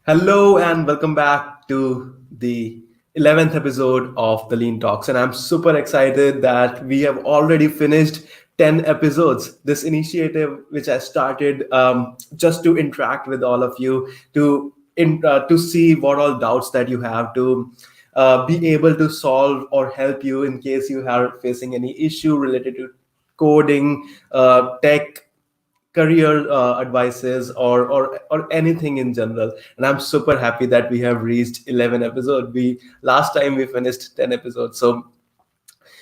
Hello and welcome back to the 11th episode of the Lean Talks. And I'm super excited that we have already finished 10 episodes. This initiative, which I started just to interact with all of you, to see what all doubts that you have, to be able to solve or help you in case you are facing any issue related to coding, tech, career advices, or anything in general. And I'm super happy that we have reached 11 episodes. We last time we finished 10 episodes. So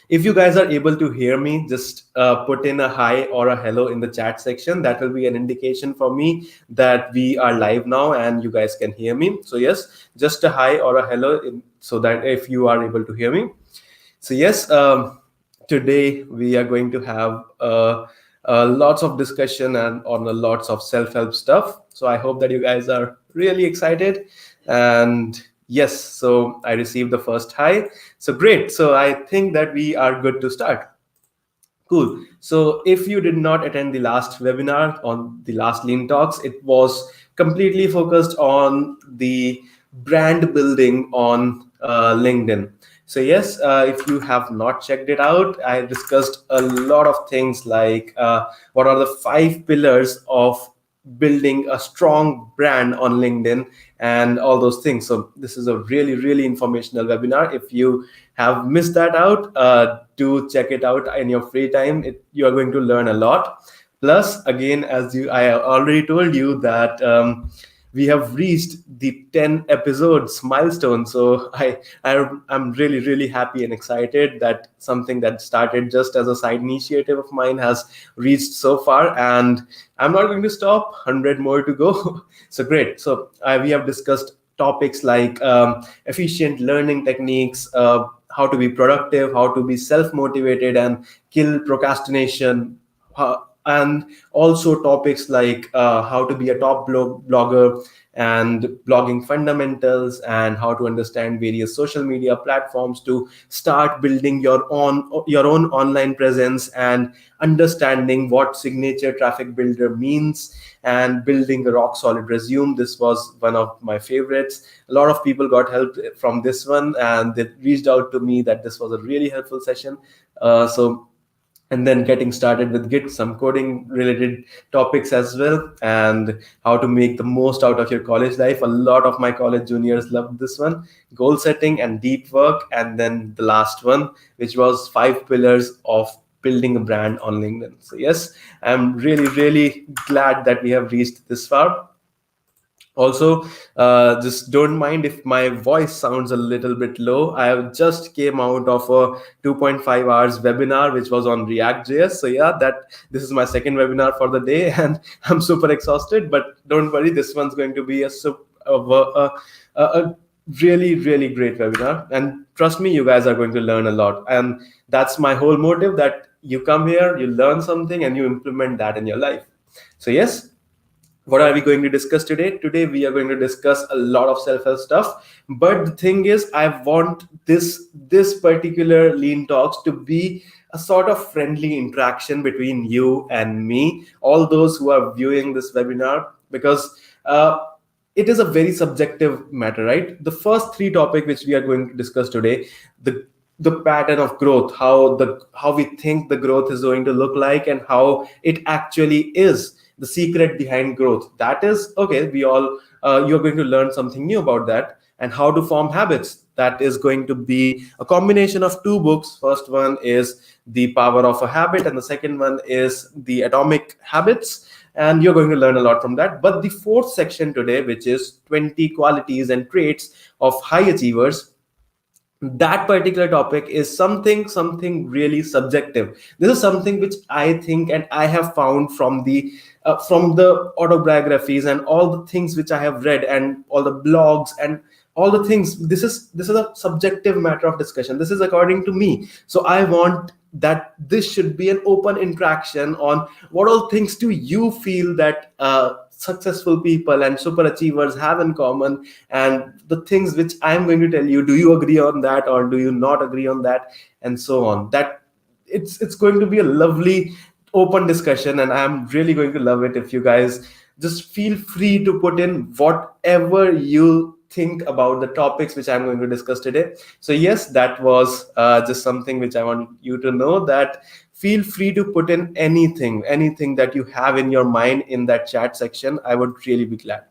if you guys are able to hear me, just put in a hi or a hello in the chat section. That will be an indication for me that we are live now and you guys can hear me. So yes, just a hi or a hello so that if you are able to hear me. So yes, today we are going to have lots of discussion and on lots of self-help stuff. So I hope that you guys are really excited. And yes, so I received the first hi. So great. So I think that we are good to start. Cool. So if you did not attend the last webinar on the last Lean Talks, it was completely focused on the brand building on LinkedIn. So yes, if you have not checked it out, I discussed a lot of things like what are the 5 pillars of building a strong brand on LinkedIn and all those things. So this is a really, really informational webinar. If you have missed that out, do check it out in your free time. You are going to learn a lot. Plus, again, I already told you that we have reached the 10 episodes milestone. So I'm really, really happy and excited that something that started just as a side initiative of mine has reached so far. And I'm not going to stop, 100 more to go. So great. So we have discussed topics like efficient learning techniques, how to be productive, how to be self-motivated and kill procrastination, and also topics like how to be a top blogger and blogging fundamentals and how to understand various social media platforms to start building your own online presence and understanding what signature traffic builder means and building a rock solid resume. This was one of my favorites. A lot of people got help from this one and they reached out to me that this was a really helpful session. So and then getting started with Git, some coding related topics as well, and how to make the most out of your college life. A lot of my college juniors loved this one, goal setting and deep work. And then the last one, which was 5 pillars of building a brand on LinkedIn. So yes, I'm really, really glad that we have reached this far. Also, just don't mind if my voice sounds a little bit low. I have just came out of a 2.5 hours webinar which was on React.js. So yeah, that this is my second webinar for the day and I'm super exhausted, but don't worry, this one's going to be a really, really great webinar. And trust me, you guys are going to learn a lot. And that's my whole motive, that you come here, you learn something and you implement that in your life. So yes, what are we going to discuss today? Today we are going to discuss a lot of self-help stuff. But the thing is, I want this particular Lean Talks to be a sort of friendly interaction between you and me, all those who are viewing this webinar, because it is a very subjective matter, right? The first 3 topics which we are going to discuss today, the pattern of growth, how we think the growth is going to look like, and how it actually is, the secret behind growth. That is okay. We all You're going to learn something new about that, and how to form habits. That is going to be a combination of 2 books. First one is The Power of a Habit, and the second one is The Atomic Habits. And you're going to learn a lot from that. But the fourth section today, which is 20 qualities and traits of high achievers, that particular topic is something really subjective. This is something which I think and I have found from the autobiographies and all the things which I have read and all the blogs and all the things. This is a subjective matter of discussion. This is according to me. So I want that this should be an open interaction on what all things do you feel that successful people and super achievers have in common, and the things which I'm going to tell you, do you agree on that or do you not agree on that, and so on. That it's going to be a lovely open discussion, and I'm really going to love it if you guys just feel free to put in whatever you think about the topics which I'm going to discuss today. So yes, that was just something which I want you to know, that feel free to put in anything that you have in your mind in that chat section. I would really be glad.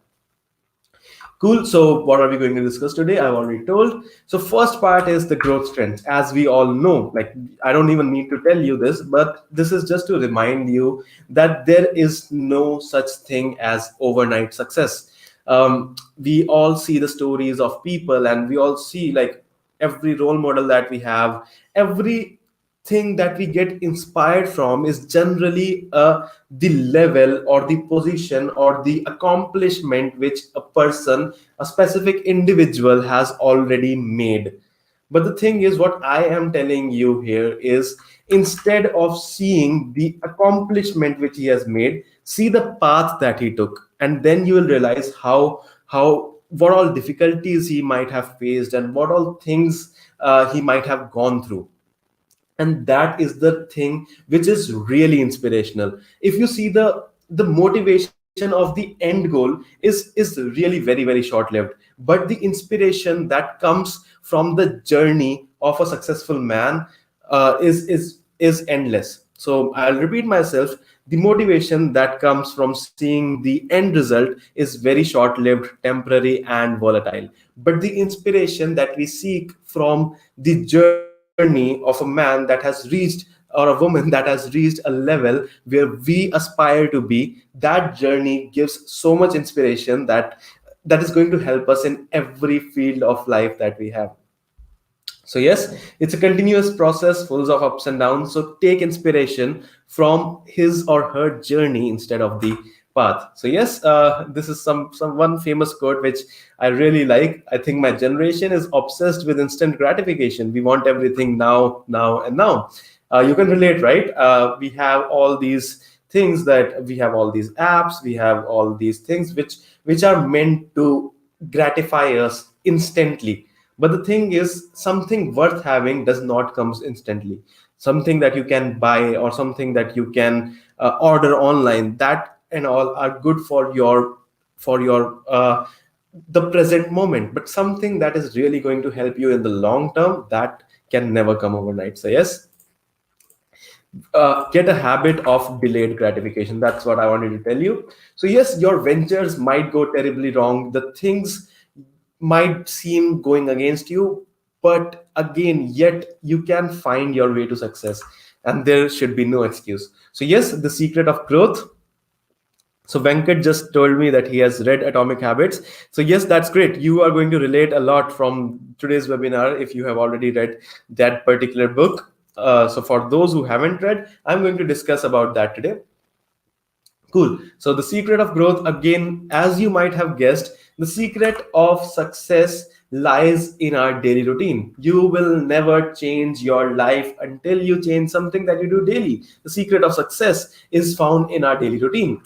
Cool. So, what are we going to discuss today? I've already told. So, first part is the growth trends. As we all know, like I don't even need to tell you this, but this is just to remind you that there is no such thing as overnight success. We all see the stories of people, and we all see like every role model that we have, every thing that we get inspired from is generally the level or the position or the accomplishment which a person, a specific individual has already made. But the thing is, what I am telling you here is, instead of seeing the accomplishment which he has made, see the path that he took, and then you will realize how what all difficulties he might have faced and what all things he might have gone through. And that is the thing which is really inspirational. If you see the motivation of the end goal is really very short lived, but the inspiration that comes from the journey of a successful man is endless. So I'll repeat myself: the motivation that comes from seeing the end result is very short lived, temporary, and volatile. But the inspiration that we seek from the journey of a man that has reached, or a woman that has reached a level where we aspire to be, that journey gives so much inspiration that is going to help us in every field of life that we have. So yes, it's a continuous process full of ups and downs. So take inspiration from his or her journey instead of the path. So yes, this is some one famous quote which I really like. I think my generation is obsessed with instant gratification. We want everything now, now, and now. You can relate, right? We have all these things, that we have all these apps, we have all these things which are meant to gratify us instantly. But the thing is, something worth having does not comes instantly. Something that you can buy or something that you can order online, that and all are good for your the present moment. But something that is really going to help you in the long term, that can never come overnight. So yes, get a habit of delayed gratification. That's what I wanted to tell you. So yes, your ventures might go terribly wrong. The things might seem going against you, but again, yet you can find your way to success, and there should be no excuse. So yes, the secret of growth. So Venkat just told me that he has read Atomic Habits. So yes, that's great. You are going to relate a lot from today's webinar if you have already read that particular book. So for those who haven't read, I'm going to discuss about that today. Cool. So the secret of growth, again, as you might have guessed, the secret of success lies in our daily routine. You will never change your life until you change something that you do daily. The secret of success is found in our daily routine.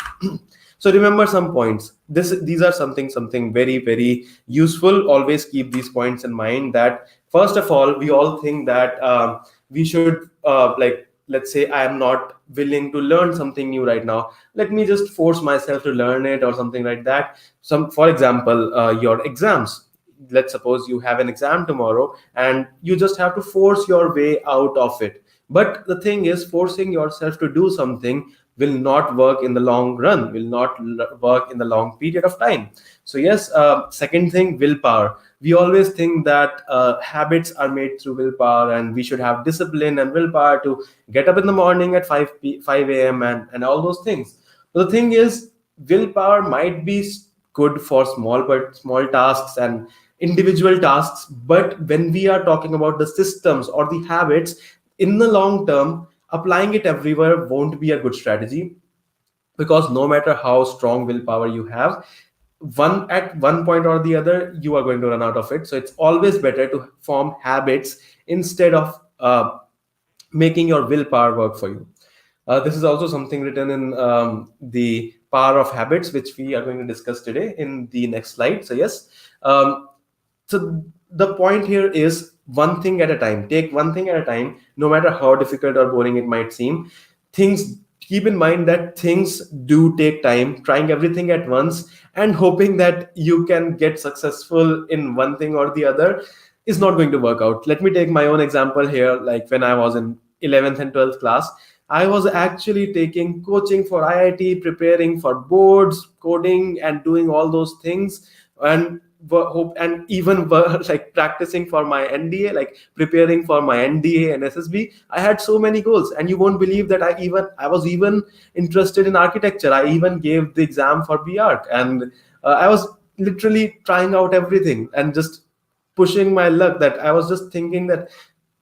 So remember some points. These are something very useful. Always keep these points in mind. That first of all, we all think that we should like, let's say I am not willing to learn something new right now, let me just force myself to learn it or something like that. Some, for example, your exams. Let's suppose you have an exam tomorrow and you just have to force your way out of it. But the thing is, forcing yourself to do something will not work in the long run, will not work in the long period of time. So yes, second thing, willpower. We always think that habits are made through willpower, and we should have discipline and willpower to get up in the morning at 5 a.m. and all those things. But the thing is, willpower might be good for small tasks and individual tasks, but when we are talking about the systems or the habits, in the long term, applying it everywhere won't be a good strategy, because no matter how strong willpower you have, one point or the other, you are going to run out of it. So it's always better to form habits instead of making your willpower work for you. This is also something written in the Power of Habits, which we are going to discuss today in the next slide. So yes, so the point here is one thing at a time. Take one thing at a time, no matter how difficult or boring it might seem. Things keep in mind that things do take time. Trying everything at once and hoping that you can get successful in one thing or the other is not going to work out. Let me take my own example here. Like when I was in 11th and 12th class, I was actually taking coaching for IIT, preparing for boards, coding, and doing all those things. And hope, and even like practicing for my NDA, like preparing for my NDA and SSB. I had so many goals, and you won't believe that I was even interested in architecture. I even gave the exam for BArch, and I was literally trying out everything and just pushing my luck. That I was just thinking that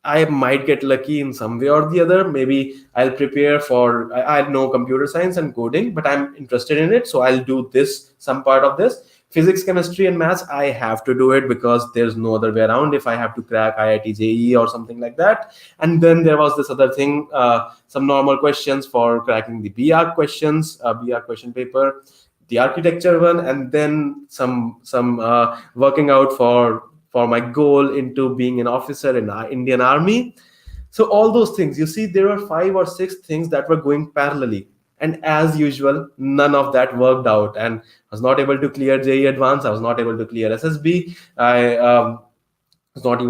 I might get lucky in some way or the other. Maybe I'll prepare for, I know computer science and coding, but I'm interested in it. So I'll do this, some part of this. Physics, chemistry, and maths, I have to do it because there's no other way around if I have to crack IIT JEE or something like that. And then there was this other thing, some normal questions for cracking the BArch questions, BArch question paper, the architecture one, and then some working out for my goal into being an officer in Indian Army. So all those things, you see, there were 5 or 6 things that were going parallelly. And as usual, none of that worked out. And I was not able to clear JE Advanced. I was not able to clear SSB. I was not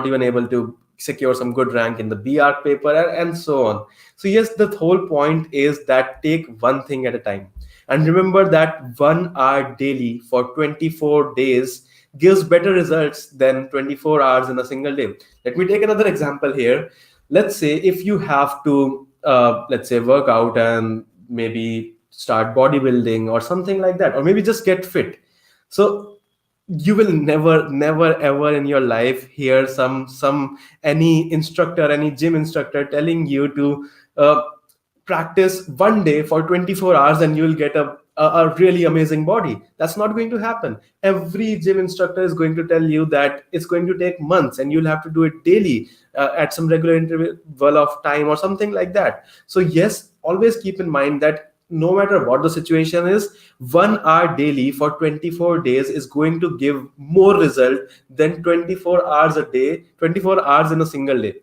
even able to secure some good rank in the BArch paper, and so on. So yes, the whole point is that take one thing at a time. And remember that 1 hour daily for 24 days gives better results than 24 hours in a single day. Let me take another example here. Let's say if you have to, let's say, work out and maybe start bodybuilding or something like that, or maybe just get fit. So you will never ever in your life hear any instructor, any gym instructor telling you to practice one day for 24 hours and you'll get a really amazing body. That's not going to happen. Every gym instructor is going to tell you that it's going to take months and you'll have to do it daily at some regular interval of time or something like that. So yes, always keep in mind that no matter what the situation is, 1 hour daily for 24 days is going to give more result than 24 hours a day, 24 hours in a single day.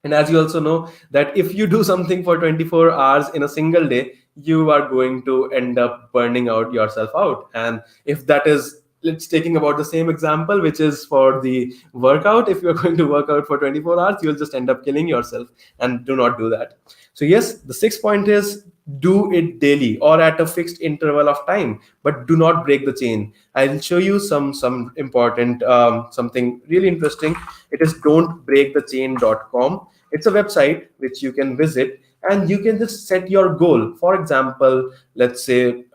And as you also know that if you do something for 24 hours in a single day, you are going to end up burning out yourself out. And if that is, let's taking about the same example, which is for the workout, if you're going to work out for 24 hours, you'll just end up killing yourself, and do not do that. So yes, the 6th point is do it daily or at a fixed interval of time, but do not break the chain. I'll show you some important something really interesting. It is don'tbreakthechain.com. It's a website which you can visit, and you can just set your goal. For example, let's say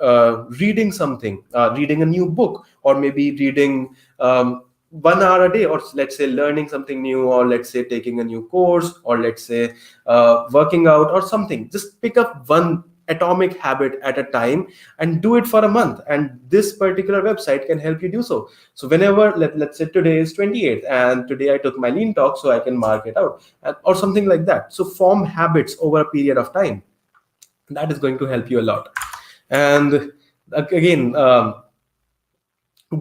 reading something, reading a new book, or maybe reading 1 hour a day, or let's say learning something new, or let's say taking a new course, or let's say working out or something. Just pick up one atomic habit at a time and do it for a month, and this particular website can help you do so. So whenever, let's say today is 28th and today I took my lean talk, so I can mark it out, or something like that. So form habits over a period of time. That is going to help you a lot. And again,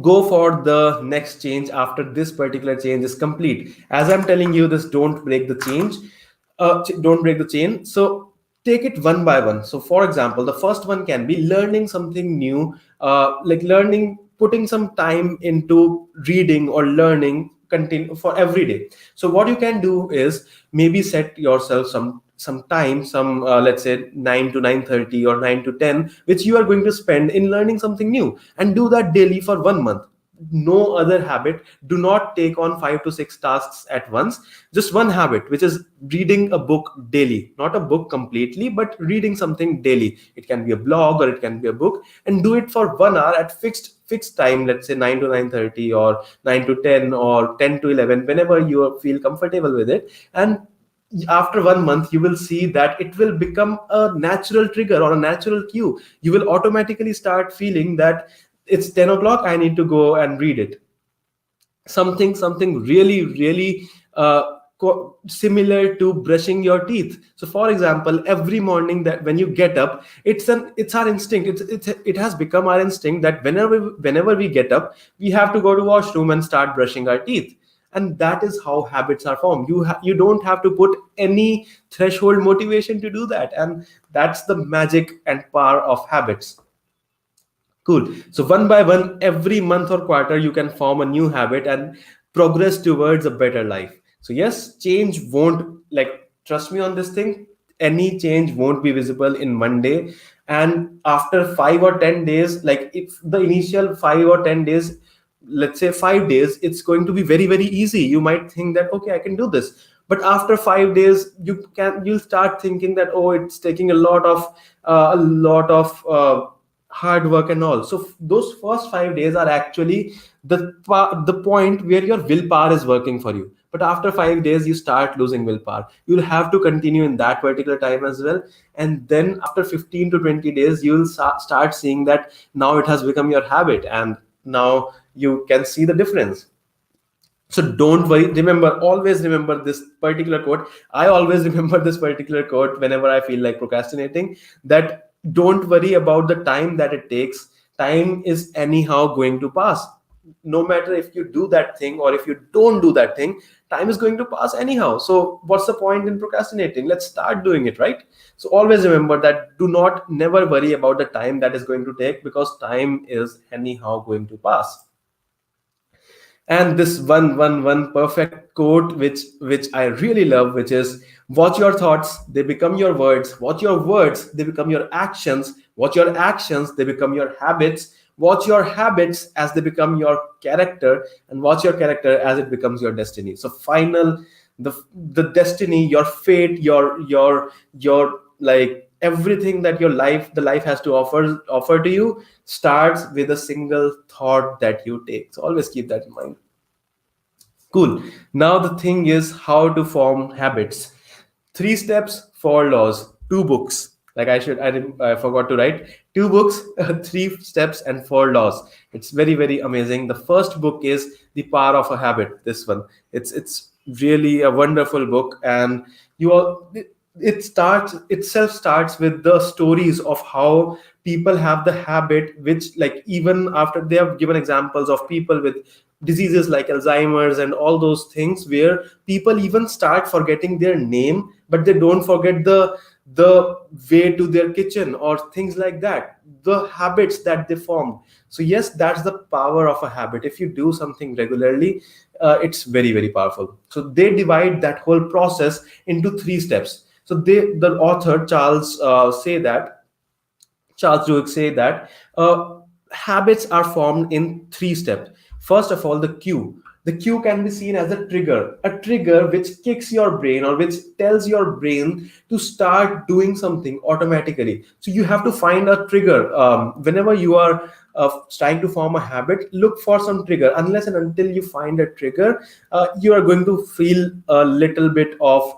go for the next change after this particular change is complete. As I'm telling you this, don't break the chain. So take it one by one. So for example, the first one can be learning something new, like putting some time into reading or learning continue for every day. So what you can do is maybe set yourself some time, let's say 9 to 9:30 or 9 to 10, which you are going to spend in learning something new, and do that daily for 1 month. No other habit. Do not take on 5 to 6 tasks at once. Just one habit, which is reading a book daily. Not a book completely, but reading something daily. It can be a blog or it can be a book, and do it for 1 hour at fixed time. Let's say 9 to 9:30 or 9 to 10 or 10 to 11, whenever you feel comfortable with it. And after 1 month, you will see that it will become a natural trigger or a natural cue. You will automatically start feeling that it's 10 o'clock, I need to go and read it. Something really similar to brushing your teeth. So for example, every morning that when you get up, it's our instinct. It has become our instinct that whenever we get up, we have to go to washroom and start brushing our teeth. and that is how habits are formed. You don't have to put any threshold motivation to do that, and that's the magic and power of habits. Cool. So one by one, every month or quarter, you can form a new habit and progress towards a better life. So yes, change won't, like, trust me on this thing. Any change won't be visible in one day. And after 5 or 10 days, like if the initial 5 or 10 days, let's say 5 days, it's going to be very, very easy. You might think that, okay, I can do this. But after 5 days, you'll start thinking that, oh, it's taking a lot of hard work and all. So those first 5 days are actually the point where your willpower is working for you. But after 5 days, you start losing willpower. You'll have to continue in that particular time as well. And then after 15 to 20 days, you'll start seeing that now it has become your habit, and now you can see the difference. So don't worry, remember, always remember this particular quote. I always remember this particular quote whenever I feel like procrastinating, that don't worry about the time that it takes. Time is anyhow going to pass. No matter if you do that thing or if you don't do that thing, time is going to pass anyhow. So what's the point in procrastinating? Let's start doing it, right? So always remember that, do not never worry about the time that is going to take, because time is anyhow going to pass. And this one perfect quote, which I really love, which is, watch your thoughts, they become your words. Watch your words, they become your actions. Watch your actions, they become your habits. Watch your habits as they become your character, and watch your character as it becomes your destiny. So final, the destiny, your fate, your like everything that the life has to offer to you, starts with a single thought that you take. So always keep that in mind. Cool. Now the thing is how to form habits. 3 steps, 4 laws, 2 books. Like I forgot to write 2 books, 3 steps, and 4 laws. It's very, very amazing. The first book is The Power of a Habit. This one, it's really a wonderful book, and you all it starts with the stories of how people have the habit, which, like, even after they have given examples of people with diseases like Alzheimer's and all those things, where people even start forgetting their name, but they don't forget the way to their kitchen or things like that, the habits that they formed. So yes, that's the power of a habit. If you do something regularly, it's very, very powerful. So they divide that whole process into 3 steps. So the author Charles Duhigg say that habits are formed in 3 steps. First of all, the cue. The cue can be seen as a trigger which kicks your brain, or which tells your brain to start doing something automatically. So you have to find a trigger. Whenever you are trying to form a habit, look for some trigger. Unless and until you find a trigger, you are going to feel a little bit of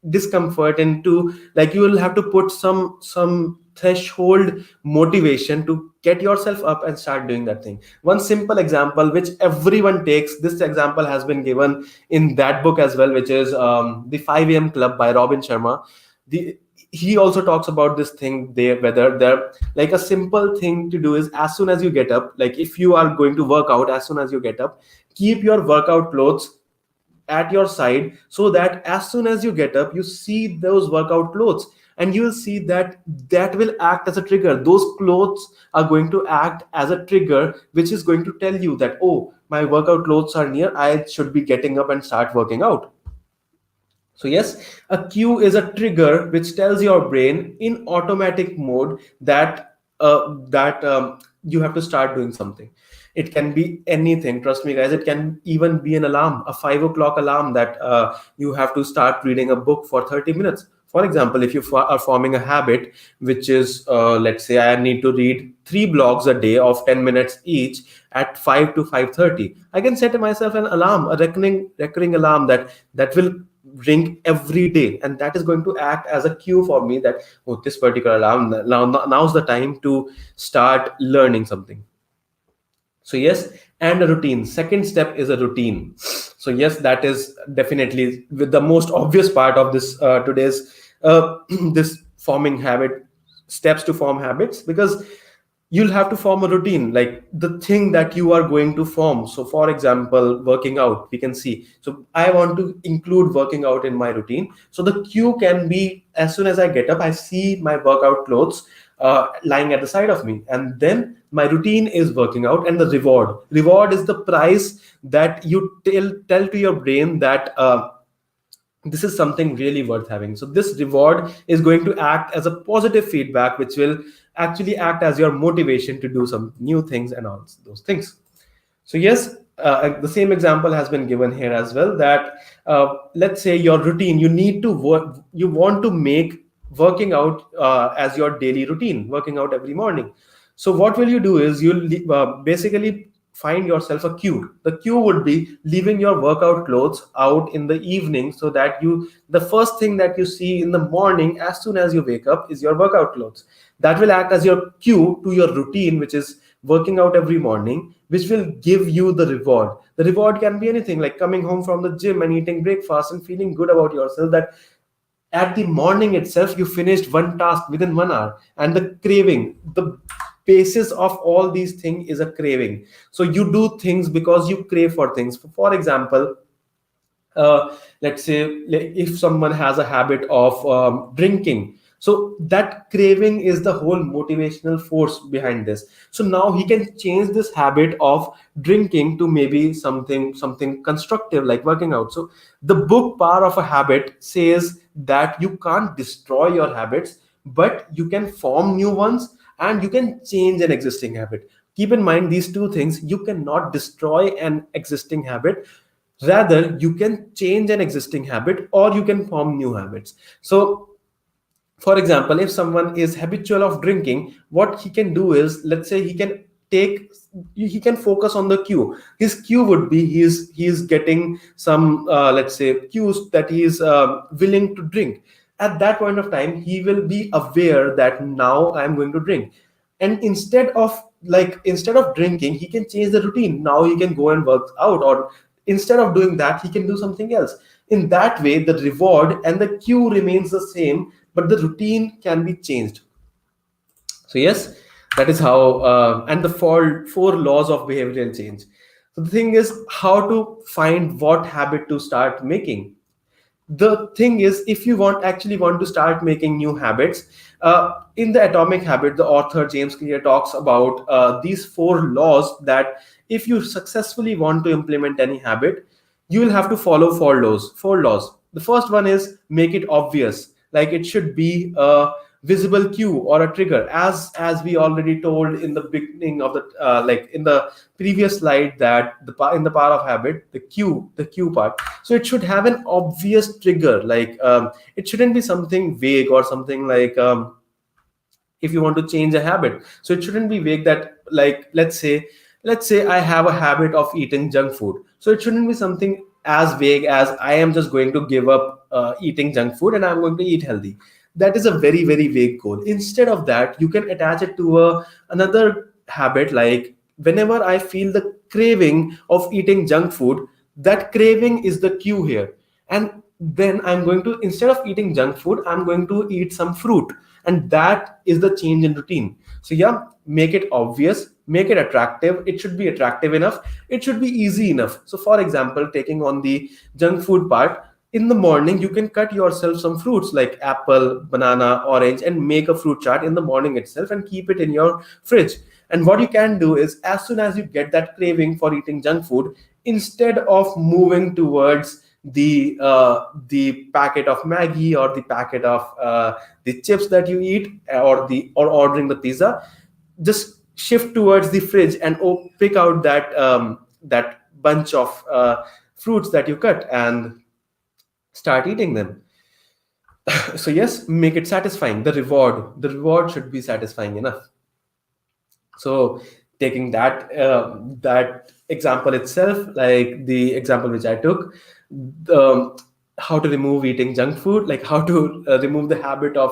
discomfort into, like, you will have to put some threshold motivation to get yourself up and start doing that thing. One simple example which everyone takes, this example has been given in that book as well, which is the 5 a.m. Club by Robin Sharma. He also talks about this thing there, whether there, like, a simple thing to do is, as soon as you get up, like if you are going to work out, as soon as you get up, keep your workout clothes at your side, so that as soon as you get up, you see those workout clothes, and you will see that that will act as a trigger. Those clothes are going to act as a trigger, which is going to tell you that, oh, my workout clothes are near, I should be getting up and start working out. So yes, a cue is a trigger which tells your brain in automatic mode that you have to start doing something. It can be anything. Trust me, guys. It can even be an alarm, a 5 o'clock alarm, that you have to start reading a book for 30 minutes. For example, if you are forming a habit, which is, let's say, I need to read 3 blogs a day of 10 minutes each at 5 to 5:30. I can set myself an alarm, a recurring alarm that will ring every day, and that is going to act as a cue for me that, oh, this particular alarm, now's the time to start learning something. So yes, and a routine. Second step is a routine. So yes, that is definitely with the most obvious part of this today's this forming habit, steps to form habits, because you'll have to form a routine, like the thing that you are going to form. So for example, working out, we can see, so I want to include working out in my routine. So the cue can be, as soon as I get up, I see my workout clothes lying at the side of me, and then my routine is working out. And the reward is the price that you tell to your brain that this is something really worth having. So this reward is going to act as a positive feedback, which will actually act as your motivation to do some new things and all those things. So yes, the same example has been given here as well, that let's say your routine, you need to work, you want to make working out as your daily routine, working out every morning. So what will you do is you'll basically find yourself a cue. The cue would be leaving your workout clothes out in the evening, so that the first thing that you see in the morning as soon as you wake up is your workout clothes. That will act as your cue to your routine, which is working out every morning, which will give you the reward. The reward can be anything, like coming home from the gym and eating breakfast and feeling good about yourself, that at the morning itself you finished one task within 1 hour. And the craving, the basis of all these things is a craving. So you do things because you crave for things. For example, let's say, like, if someone has a habit of drinking, so that craving is the whole motivational force behind this. So now he can change this habit of drinking to maybe something constructive, like working out. So the book Power of a Habit says that you can't destroy your habits, but you can form new ones, and you can change an existing habit. Keep in mind these two things: you cannot destroy an existing habit, rather you can change an existing habit, or you can form new habits. So for example, if someone is habitual of drinking, what he can do is, let's say, take he can focus on the cue. His cue would be, he is getting some let's say cues that he is willing to drink. At that point of time, he will be aware that now I'm going to drink. And instead of drinking, he can change the routine. Now he can go and work out, or instead of doing that, he can do something else. In that way, the reward and the cue remains the same, but the routine can be changed. So yes, that is how, and the four laws of behavioral change. So the thing is, how to find what habit to start making. The thing is, if you actually want to start making new habits, in the Atomic Habit, the author James Clear talks about these four laws, that if you successfully want to implement any habit, you will have to follow four laws. The first one is, make it obvious. Like, it should be a visible cue or a trigger, as we already told in the beginning of the like in the previous slide, that in the Power of Habit, the cue part. So it should have an obvious trigger, like it shouldn't be something vague, or something like, if you want to change a habit, so it shouldn't be vague, that, like, let's say I have a habit of eating junk food. So it shouldn't be something as vague as, I am just going to give up eating junk food and I'm going to eat healthy. That is a very, very vague goal. Instead of that, you can attach it to another habit, like, whenever I feel the craving of eating junk food, that craving is the cue here. And then I'm going to, instead of eating junk food, I'm going to eat some fruit. And that is the change in routine. So yeah, make it obvious, make it attractive. It should be attractive enough, it should be easy enough. So for example, taking on the junk food part, in the morning you can cut yourself some fruits like apple, banana, orange, and make a fruit chart in the morning itself and keep it in your fridge. And what you can do is, as soon as you get that craving for eating junk food, instead of moving towards the packet of Maggie, or the packet of the chips that you eat, or ordering the pizza, just shift towards the fridge and pick out that bunch of fruits that you cut, and start eating them. So yes, make it satisfying. The reward should be satisfying enough. So taking that example itself, like the example which I took, the, how to remove eating junk food, like how to remove the habit of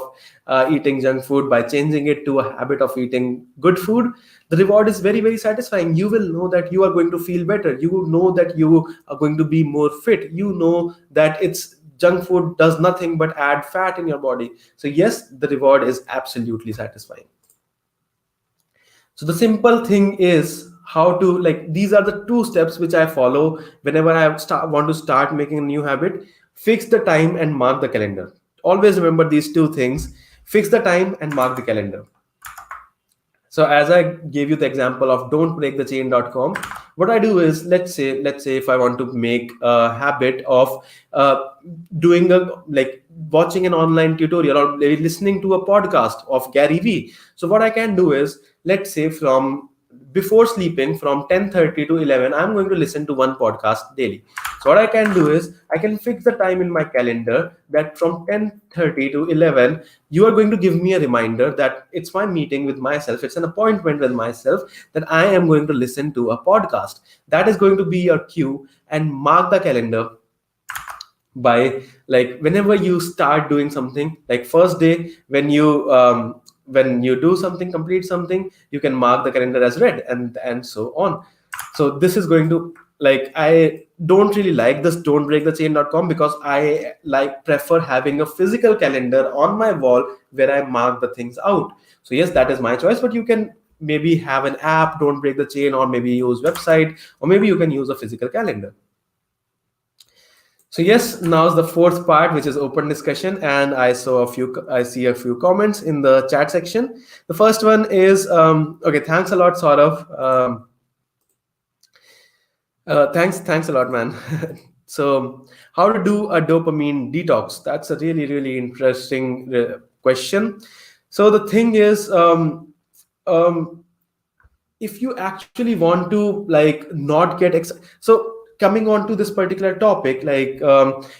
eating junk food by changing it to a habit of eating good food. The reward is very, very satisfying. You will know that you are going to feel better, you will know that you are going to be more fit, you know that it's junk food does nothing but add fat in your body. So yes, the reward is absolutely satisfying. So the simple thing is how to, like, these are the two steps which I follow whenever want to start making a new habit. Fix the time and mark the calendar. Always remember these two things: fix the time and mark the calendar. So as I gave you the example of don'tbreakthechain.com, what I do is, let's say if I want to make a habit of doing a, like, watching an online tutorial or maybe listening to a podcast of Gary Vee. So what I can do is, let's say from before sleeping from 10:30 to 11, I'm going to listen to one podcast daily. So what I can do is, I can fix the time in my calendar that from 10:30 to 11, you are going to give me a reminder that it's my meeting with myself, it's an appointment with myself, that I am going to listen to a podcast. That is going to be your cue. And mark the calendar by, like, whenever you start doing something, like first day when you do something, complete something, you can mark the calendar as red, and so on. So this is going to, like, I don't really like this don'tbreakthechain.com, because I like prefer having a physical calendar on my wall where I mark the things out. So yes, that is my choice, but you can maybe have an app, Don't Break the Chain, or maybe use website, or maybe you can use a physical calendar. So yes, now's the fourth part, which is open discussion, and I see a few comments in the chat section. The first one is, okay, thanks a lot, Saurav. Thanks a lot, man. So, how to do a dopamine detox? That's a really, really interesting question. So the thing is, if you actually want to, like, not get so coming on to this particular topic, like,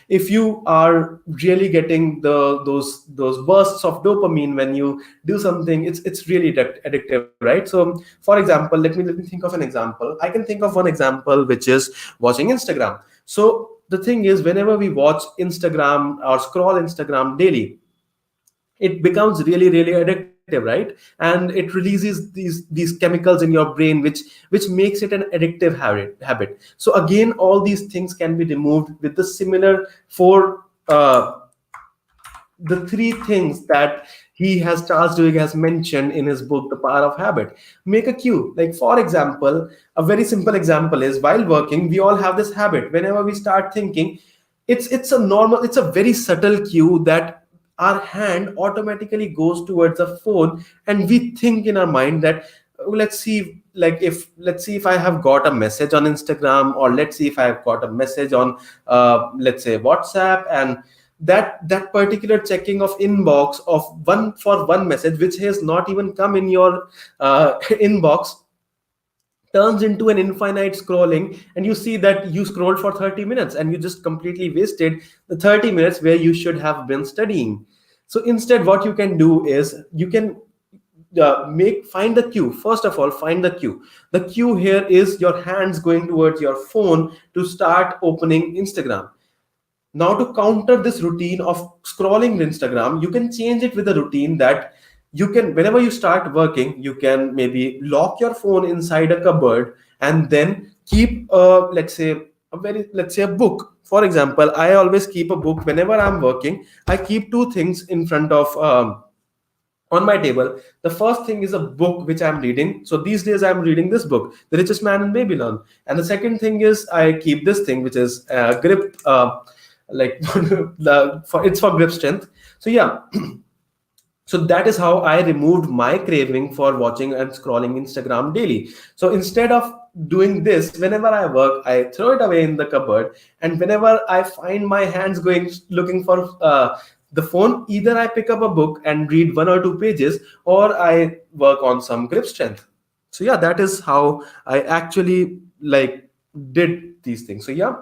if you are really getting those bursts of dopamine when you do something, it's really addictive, right? So for example, let me think of an example. I can think of one example, which is watching Instagram. So the thing is, whenever we watch Instagram or scroll Instagram daily, it becomes really, really addictive, right? And it releases these chemicals in your brain, which makes it an addictive habit. So again, all these things can be removed with the similar four the three things that Charles Duhigg has mentioned in his book, The Power of Habit. Make a cue. Like, for example, a very simple example is, while working, we all have this habit. Whenever we start thinking, it's a very subtle cue that our hand automatically goes towards the phone, and we think in our mind that, oh, let's see if I have got a message on Instagram, or let's see if I have got a message on let's say WhatsApp, and that particular checking of inbox of one message which has not even come in your inbox turns into an infinite scrolling, and you see that you scrolled for 30 minutes and you just completely wasted the 30 minutes where you should have been studying. So instead, what you can do is, you can find the cue. First of all, find the cue. The cue here is your hands going towards your phone to start opening Instagram. Now, to counter this routine of scrolling Instagram, you can change it with a routine that you can, whenever you start working, you can maybe lock your phone inside a cupboard, and then keep, let's say a book. For example, I always keep a book whenever I'm working. I keep two things in front of on my table. The first thing is a book which I'm reading. So these days I'm reading this book, The Richest Man in Babylon. And the second thing is, I keep this thing, which is grip. It's for grip strength. So yeah. So that is how I removed my craving for watching and scrolling Instagram daily. So instead of doing this, whenever I work, I throw it away in the cupboard, and whenever I find my hands going looking for the phone, either I pick up a book and read 1 or 2 pages, or I work on some grip strength. So yeah, that is how I actually, like, did these things. So yeah.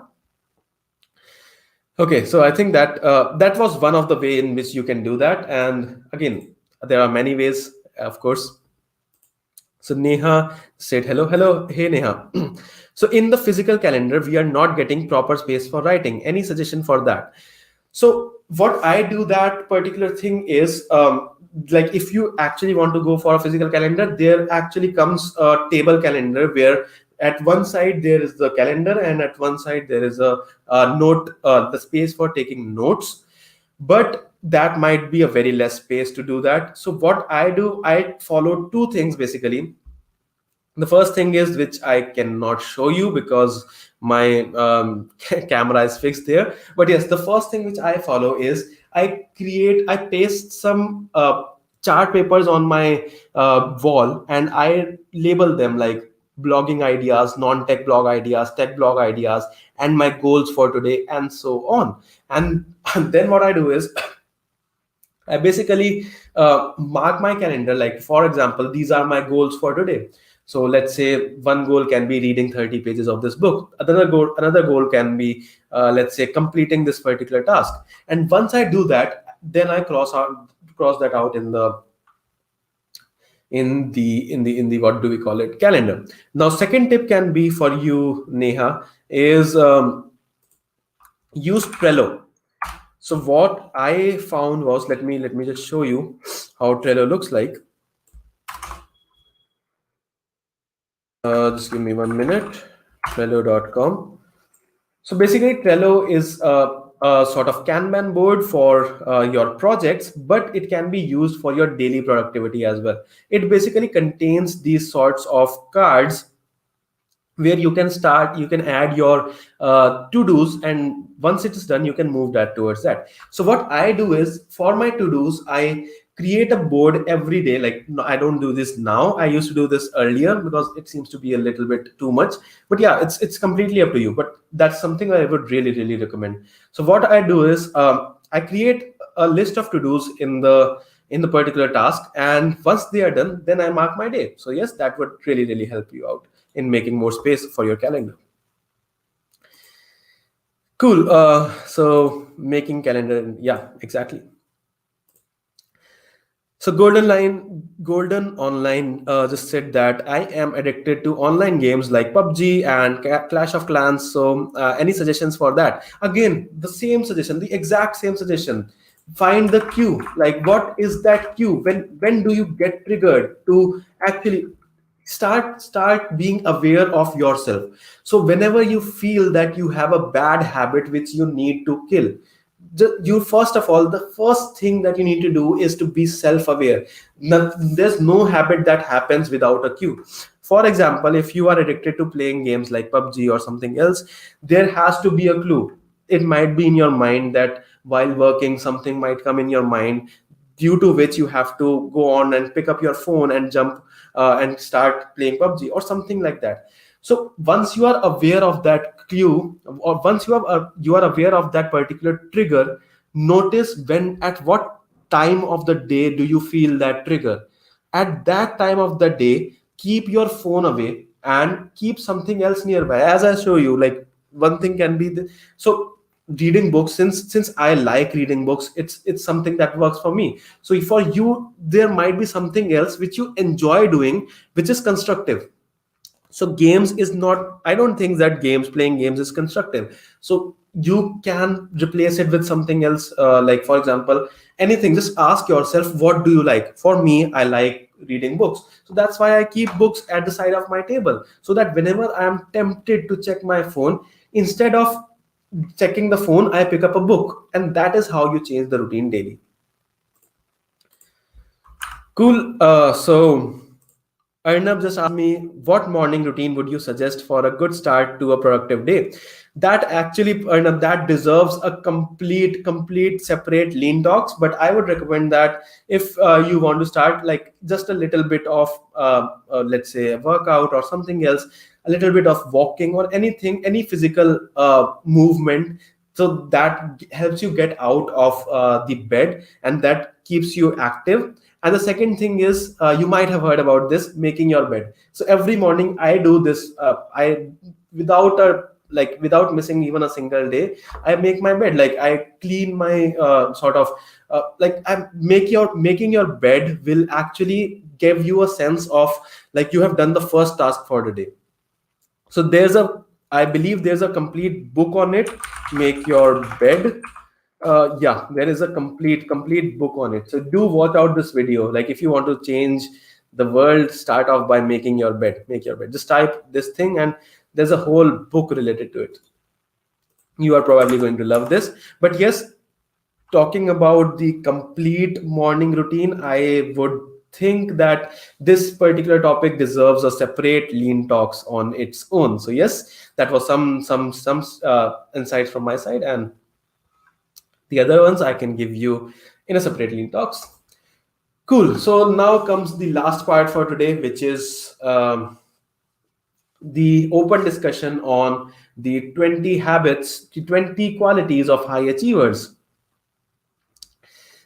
Okay, so I think that that was one of the way in which you can do that. And again, there are many ways, of course. So Neha said, hello. Hey, Neha. So in the physical calendar, we are not getting proper space for writing. Any suggestion for that? So what I do, that particular thing is, like, if you actually want to go for a physical calendar, there actually comes a table calendar where at one side there is the calendar, and at one side there is a note, the space for taking notes. But that might be a very less space to do that. So what I do, I follow two things basically. The first thing is, which I cannot show you because my camera is fixed there, but yes, the first thing which I follow is I paste some chart papers on my wall, and I label them like blogging ideas, non-tech blog ideas, tech blog ideas, and my goals for today, and so on. And, and then what I do is I basically mark my calendar. Like, for example, these are my goals for today. So let's say one goal can be reading 30 pages of this book. Another goal can be, let's say, completing this particular task. And once I do that, then I cross that out in the what do we call it, calendar. Now, second tip can be for you, Neha, is use Trello. So what I found was, let me just show you how Trello looks like. Just give me 1 minute. Trello.com. So basically, Trello is a sort of Kanban board for your projects, but it can be used for your daily productivity as well. It basically contains these sorts of cards where you can add your to-dos, and once it is done, you can move that towards that. So what I do is, for my to-dos, I create a board every day. Like, no, I don't do this now. I used to do this earlier because it seems to be a little bit too much. But yeah, it's completely up to you. But that's something I would really recommend. So what I do is, I create a list of to-dos in the particular task, and once they are done, then I mark my day. So yes, that would really help you out in making more space for your calendar. Cool. So making calendar, yeah, exactly. So Golden Online just said that I am addicted to online games like PUBG and Clash of Clans. So any suggestions for that? Again, the same suggestion, the exact same suggestion. Find the cue. Like, what is that cue? When do you get triggered to actually start being aware of yourself? So whenever you feel that you have a bad habit which you need to kill, you first of all, the first thing that you need to do is to be self-aware. There's no habit that happens without a cue. For example, if you are addicted to playing games like PUBG or something else, there has to be a clue. It might be in your mind that while working, something might come in your mind, due to which you have to go on and pick up your phone and jump and start playing PUBG or something like that. So once you are aware of that clue, or once you are aware of that particular trigger, notice at what time of the day do you feel that trigger. At that time of the day, keep your phone away and keep something else nearby. As I show you, like, one thing can be so reading books, since I like reading books, it's something that works for me. So for you, there might be something else which you enjoy doing, which is constructive. So games is not, I don't think that playing games is constructive. So you can replace it with something else, like, for example, anything. Just ask yourself, what do you like? For me, I like reading books, so that's why I keep books at the side of my table, so that whenever I am tempted to check my phone, instead of checking the phone, I pick up a book. And that is how you change the routine daily. Cool. So Arnab just asked me, what morning routine would you suggest for a good start to a productive day? That actually, Arnab, that deserves a complete separate lean talks. But I would recommend that if you want to start, like, just a little bit of, let's say, a workout or something else, a little bit of walking or anything, any physical movement. So that helps you get out of the bed, and that keeps you active. And the second thing is, you might have heard about this, making your bed. So every morning I do this. I without missing even a single day, I make my bed. Like, I clean my sort of like, making your bed will actually give you a sense of, like, you have done the first task for the day. So I believe there's a complete book on it, Make Your Bed. Yeah, there is a complete book on it. So do watch out this video. Like, if you want to change the world, start off by making your bed. Make your bed. Just type this thing, and there's a whole book related to it. You are probably going to love this. But yes, talking about the complete morning routine, I would think that this particular topic deserves a separate lean talks on its own. So yes, that was some insights from my side, and the other ones I can give you in a separate lean talks. Cool. So now comes the last part for today, which is the open discussion on the 20 habits, the 20 qualities of high achievers.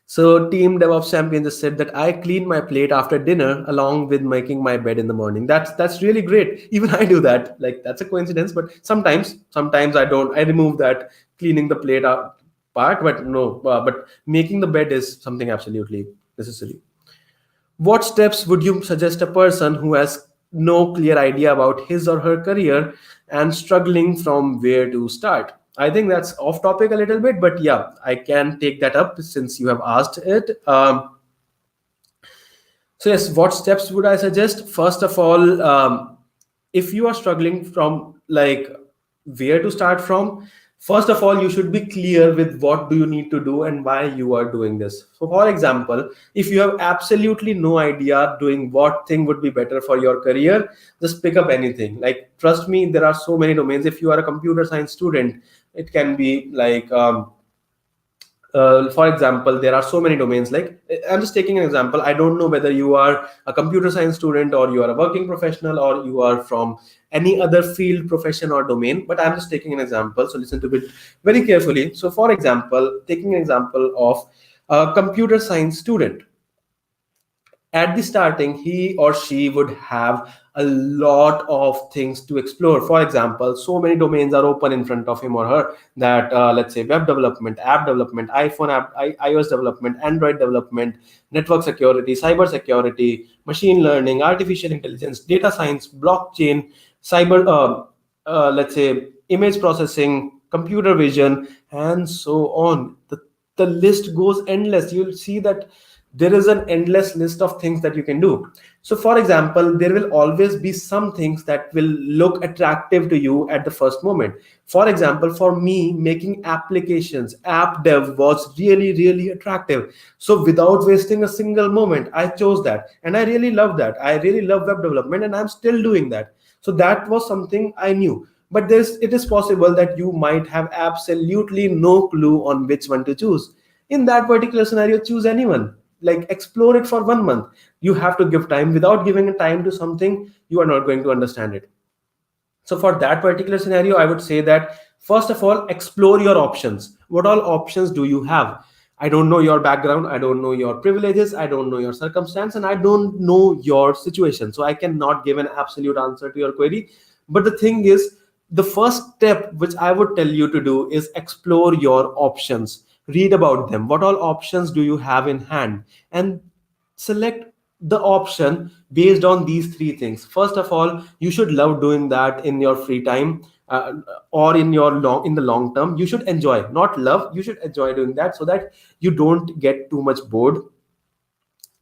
So Team DevOps Champion just said that I clean my plate after dinner along with making my bed in the morning. That's really great. Even I do that. Like that's a coincidence, but sometimes I don't. I remove that cleaning the plate part, but no. But making the bed is something absolutely necessary. What steps would you suggest a person who has no clear idea about his or her career and struggling from where to start? I think that's off topic a little bit, but yeah, I can take that up since you have asked it. So yes, what steps would I suggest? First of all, if you are struggling from like where to start from, first of all, you should be clear with what do you need to do and why you are doing this. So for example, if you have absolutely no idea doing what thing would be better for your career, just pick up anything. Like trust me, there are so many domains. If you are a computer science student, it can be like for example, there are so many domains. Like I'm just taking an example. I don't know whether you are a computer science student or you are a working professional or you are from any other field, profession or domain, but I'm just taking an example, so listen to it very carefully. So for example, taking an example of a computer science student, at the starting he or she would have a lot of things to explore. For example, so many domains are open in front of him or her, that let's say web development, app development, iphone app, ios development, android development, network security, cyber security, machine learning, artificial intelligence, data science, blockchain, cyber let's say image processing, computer vision, and so on. The list goes endless. You'll see that there is an endless list of things that you can do. So for example, there will always be some things that will look attractive to you at the first moment. For example, for me, making applications, app dev was really really attractive. So without wasting a single moment, I chose that, and I really love that. I really love web development, and I'm still doing that. So that was something I knew. But it is possible that you might have absolutely no clue on which one to choose. In that particular scenario, choose anyone. Like explore it for 1 month. You have to give time. Without giving a time to something, you are not going to understand it. So for that particular scenario, I would say that first of all, explore your options. What all options do you have? I don't know your background, I don't know your privileges, I don't know your circumstance, and I don't know your situation, so I cannot give an absolute answer to your query. But the thing is, the first step which I would tell you to do is explore your options. Read about them. What all options do you have in hand? And select the option based on these three things. First of all, you should love doing that in your free time, or in the long term. You should enjoy, not love, you should enjoy doing that, so that you don't get too much bored.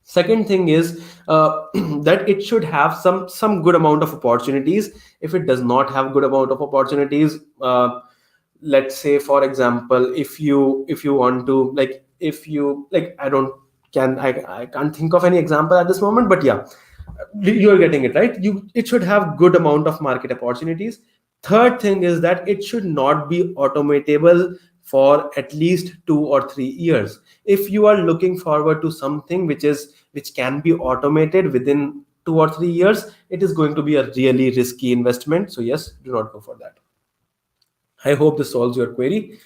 Second thing is that it should have some good amount of opportunities. If it does not have good amount of opportunities, let's say for example, if you want to, like, if you like, I can't think of any example at this moment, but yeah, you're getting it right. It should have good amount of market opportunities. Third thing is that it should not be automatable for at least 2 or 3 years. If you are looking forward to something which can be automated within 2 or 3 years, it is going to be a really risky investment. So yes, do not go for that. I hope this solves your query.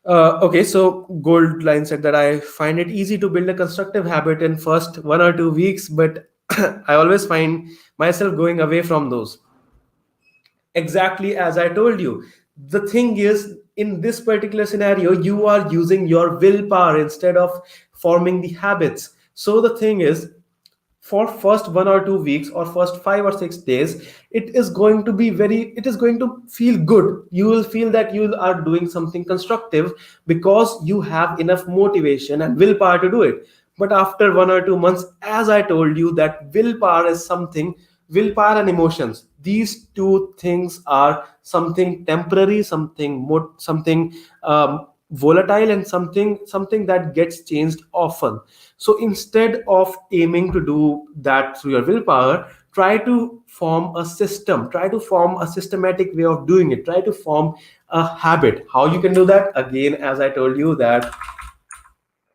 Okay, so Gold Line said that I find it easy to build a constructive habit in first 1 or 2 weeks, but I always find myself going away from those. Exactly as I told you. The thing is, in this particular scenario, you are using your willpower instead of forming the habits. So the thing is, for first 1 or 2 weeks or first 5 or 6 days, it is going to feel good. You will feel that you are doing something constructive because you have enough motivation and willpower to do it. But after 1 or 2 months, as I told you, that willpower is something, willpower and emotions, these two things are something temporary, something volatile and something that gets changed often. So instead of aiming to do that through your willpower, try to form a system, try to form a systematic way of doing it, try to form a habit. How you can do that? Again, as I told you, that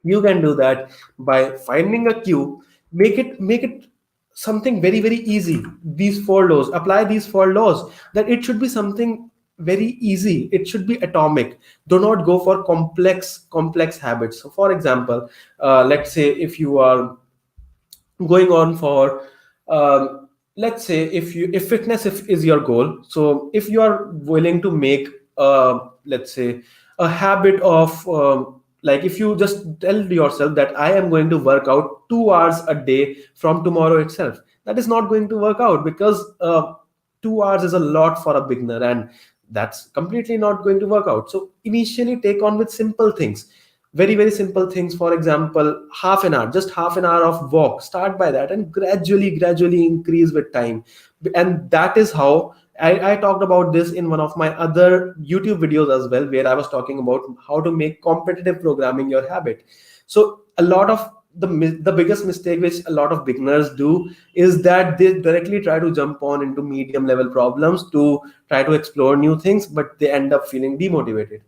you can do that by finding a cue. Make it something very very easy. These four laws, apply these four laws, that it should be something very easy, it should be atomic. Do not go for complex habits. So for example, let's say if you are going on for, let's say if fitness is your goal, so if you are willing to make, let's say, a habit of, like if you just tell yourself that I am going to work out 2 hours a day from tomorrow itself, that is not going to work out, because 2 hours is a lot for a beginner, and that's completely not going to work out. So initially take on with simple things, very very simple things. For example, half an hour, just half an hour of walk, start by that, and gradually increase with time. And that is how I talked about this in one of my other YouTube videos as well, where I was talking about how to make competitive programming your habit. So a lot of the biggest mistake which a lot of beginners do is that they directly try to jump on into medium level problems to try to explore new things, but they end up feeling demotivated.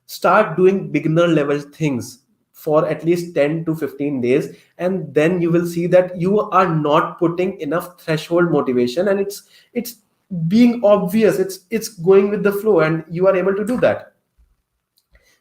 Start doing beginner level things for at least 10 to 15 days, and then you will see that you are not putting enough threshold motivation, and it's being obvious, it's going with the flow, and you are able to do that.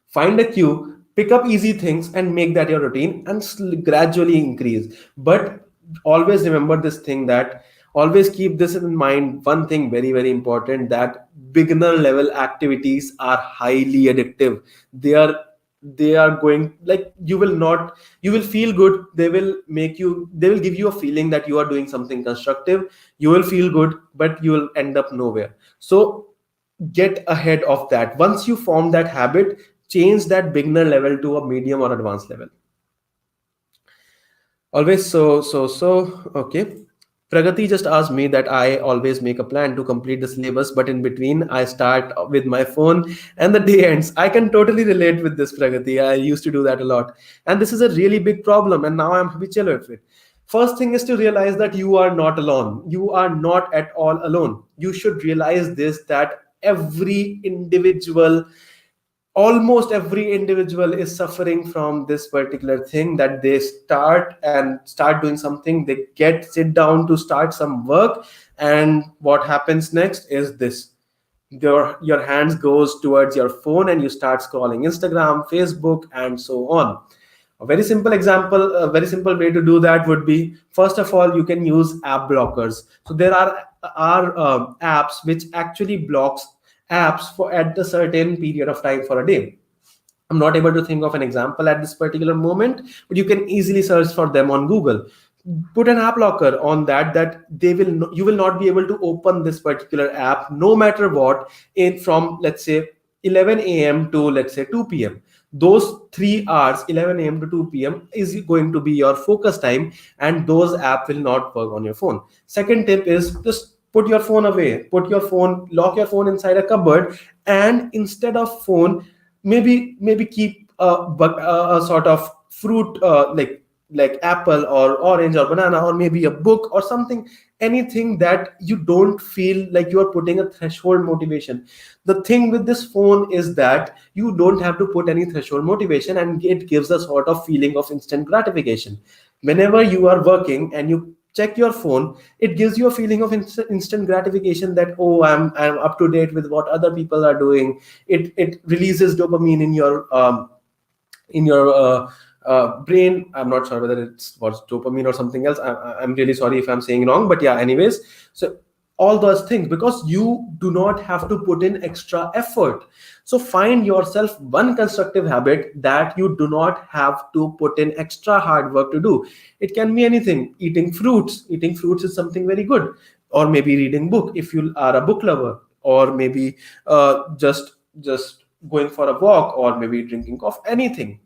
Find a cue, pick up easy things and make that your routine, and gradually increase. But always remember this thing, that always keep this in mind, one thing very very important, that beginner level activities are highly addictive. They are going, like, you will feel good, they will give you a feeling that you are doing something constructive, you will feel good, but you will end up nowhere. So get ahead of that. Once you form that habit, change that beginner level to a medium or advanced level. Always. Okay. Pragati just asked me that I always make a plan to complete the syllabus, but in between I start with my phone and the day ends. I can totally relate with this, Pragati. I used to do that a lot. And this is a really big problem, and now I'm habitual with it. First thing is to realize that you are not alone. You are not at all alone. You should realize this, that every individual, almost every individual is suffering from this particular thing, that they start doing something, they sit down to start some work, and what happens next is this: your hands goes towards your phone and you start scrolling Instagram, Facebook, and so on. A very simple example, a very simple way to do that would be, first of all, you can use app blockers. So there are apps which actually blocks apps for at a certain period of time for a day. I'm not able to think of an example at this particular moment, but you can easily search for them on Google. Put an app blocker on that you will not be able to open this particular app no matter what, in from, let's say, 11 a.m. to, let's say, 2 p.m. Those 3 hours, 11 a.m. to 2 p.m. is going to be your focus time, and those apps will not work on your phone. Second tip is, just put your phone away, lock your phone inside a cupboard, and instead of phone, maybe keep a sort of fruit, like apple or orange or banana, or maybe a book or something, anything that you don't feel like you are putting a threshold motivation. The thing with this phone is that you don't have to put any threshold motivation, and it gives a sort of feeling of instant gratification. Whenever you are working and you check your phone, it gives you a feeling of instant gratification, that, oh, I'm up to date with what other people are doing. It releases dopamine in your brain. I'm not sure whether it's what's dopamine or something else. I'm really sorry if I'm saying wrong, but yeah, anyways. So all those things, because you do not have to put in extra effort. So find yourself one constructive habit that you do not have to put in extra hard work to do. It can be anything. Eating fruits is something very good, or maybe reading book if you are a book lover, or maybe just going for a walk, or maybe drinking coffee. Anything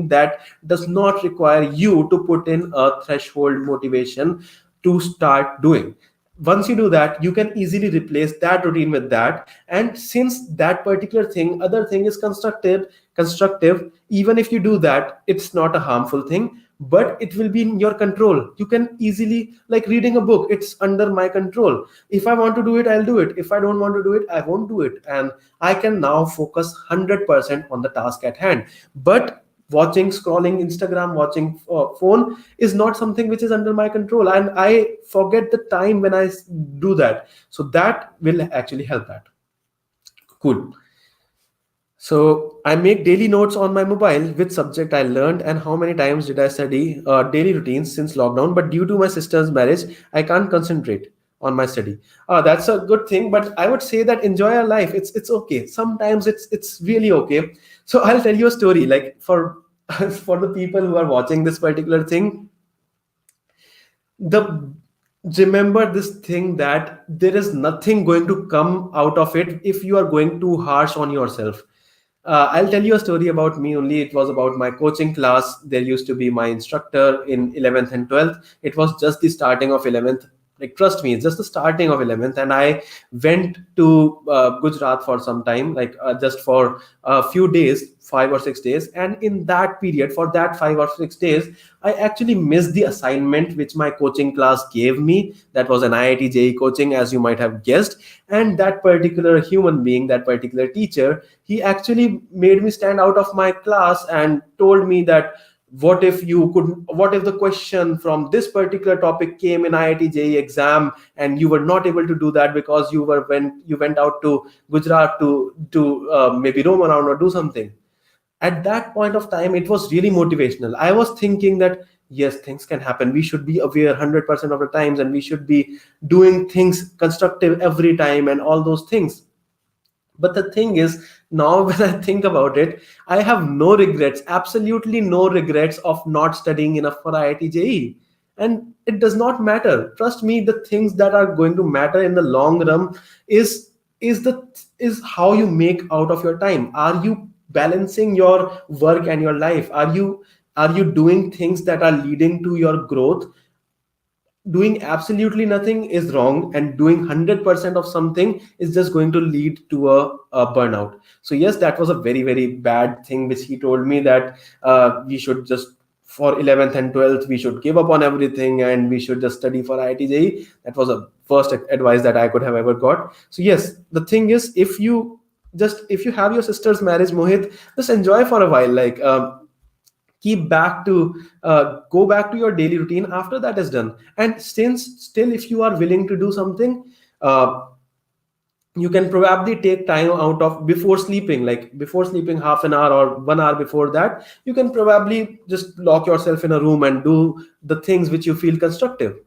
that does not require you to put in a threshold motivation to start doing. Once you do that, you can easily replace that routine with that. And since that particular thing, other thing is constructive, even if you do that, it's not a harmful thing, but it will be in your control. You can easily, like reading a book, it's under my control. If I want to do it, I'll do it. If I don't want to do it, I won't do it. And I can now focus 100% on the task at hand. But watching, scrolling Instagram, watching phone is not something which is under my control, and I forget the time when I do that. So that will actually help that. Cool. So I make daily notes on my mobile, which subject I learned and how many times did I study, daily routines since lockdown. But due to my sister's marriage, I can't concentrate on my study. That's a good thing, but I would say that enjoy your life. It's okay. Sometimes it's really okay. So I'll tell you a story. Like for for the people who are watching this particular thing, the remember this thing that there is nothing going to come out of it if you are going too harsh on yourself. I'll tell you a story about me only. It was about my coaching class. There used to be my instructor in 11th and 12th. It was just the starting of 11th. Like, trust me, it's just the starting of 11th. And I went to Gujarat for some time, like just for a few days, 5 or 6 days. And in that period, for that 5 or 6 days, I actually missed the assignment which my coaching class gave me. That was an IIT JEE coaching, as you might have guessed. And that particular human being, that particular teacher, he actually made me stand out of my class and told me that what if the question from this particular topic came in IIT JEE exam and you were not able to do that because you went out to Gujarat to maybe roam around or do something. At that point of time, it was really motivational. I was thinking that yes, things can happen. We should be aware 100% of the times, and we should be doing things constructive every time and all those things. But the thing is, now when I think about it, I have no regrets, absolutely no regrets of not studying enough for IIT JEE. And it does not matter. Trust me, the things that are going to matter in the long run is is the is how you make out of your time. Are you balancing your work and your life? Are you doing things that are leading to your growth? Doing absolutely nothing is wrong, and doing 100% of something is just going to lead to a burnout. So yes, that was a very, very bad thing which he told me, that we should just, for 11th and 12th, we should give up on everything and we should just study for IIT JEE. That was a first advice that I could have ever got. So yes, the thing is, if you have your sister's marriage, Mohit, just enjoy for a while. Like, go back to your daily routine after that is done. And since still, if you are willing to do something, uh, you can probably take time out of before sleeping, like before sleeping half an hour or 1 hour before that, you can probably just lock yourself in a room and do the things which you feel constructive.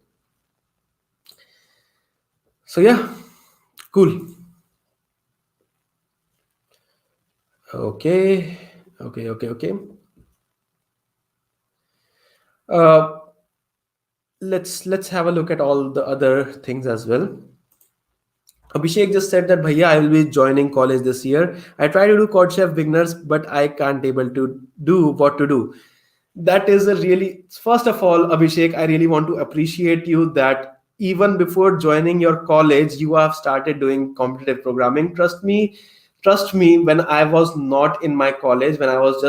So yeah, cool. Okay, okay. uh, let's have a look at all the other things as well. Abhishek just said that, Bhaiya, I will be joining college this year. I try to do CodeChef beginners, but I can't able to do what to do. That is a really, first of all, Abhishek, I really want to appreciate you that even before joining your college, you have started doing competitive programming. Trust me, when I was not in my college, when I was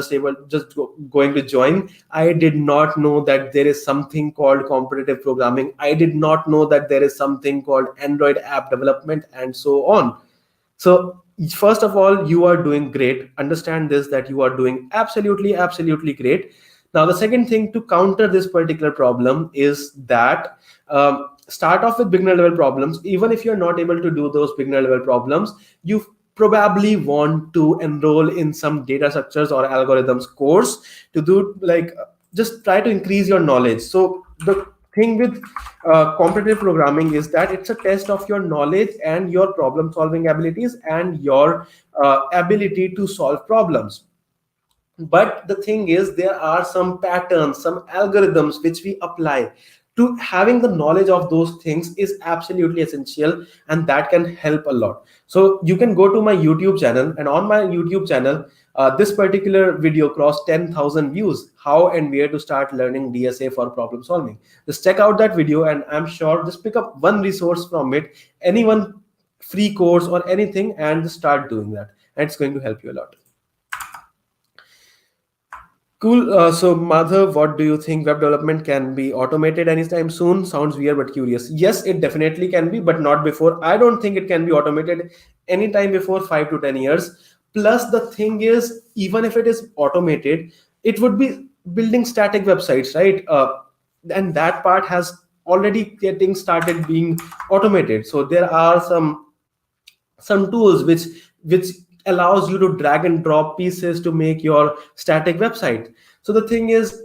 going to join, I did not know that there is something called competitive programming. I did not know that there is something called Android app development and so on. So first of all, you are doing great. Understand this, that you are doing absolutely great. Now, the second thing to counter this particular problem is that, start off with beginner level problems. Even if you're not able to do those beginner level problems, you probably want to enroll in some data structures or algorithms course to do, like, just try to increase your knowledge. So the thing with competitive programming is that it's a test of your knowledge and your problem solving abilities and your ability to solve problems. But the thing is, there are some patterns, some algorithms which we apply. To having the knowledge of those things is absolutely essential, and that can help a lot. So you can go to my YouTube channel, and on my YouTube channel, This particular video crossed 10,000 views. How and where to start learning DSA for problem solving. Just check out that video, and I'm sure just pick up one resource from it, anyone free course or anything, and just start doing that. And it's going to help you a lot. Cool. So, Madhav, what do you think? Web development can be automated anytime soon? Sounds weird, but curious. Yes, it definitely can be, but not before. I don't think it can be automated anytime before 5 to 10 years. Plus, the thing is, even if it is automated, it would be building static websites, right? And that part has already getting started being automated. So there are some tools which allows you to drag and drop pieces to make your static website. So the thing is,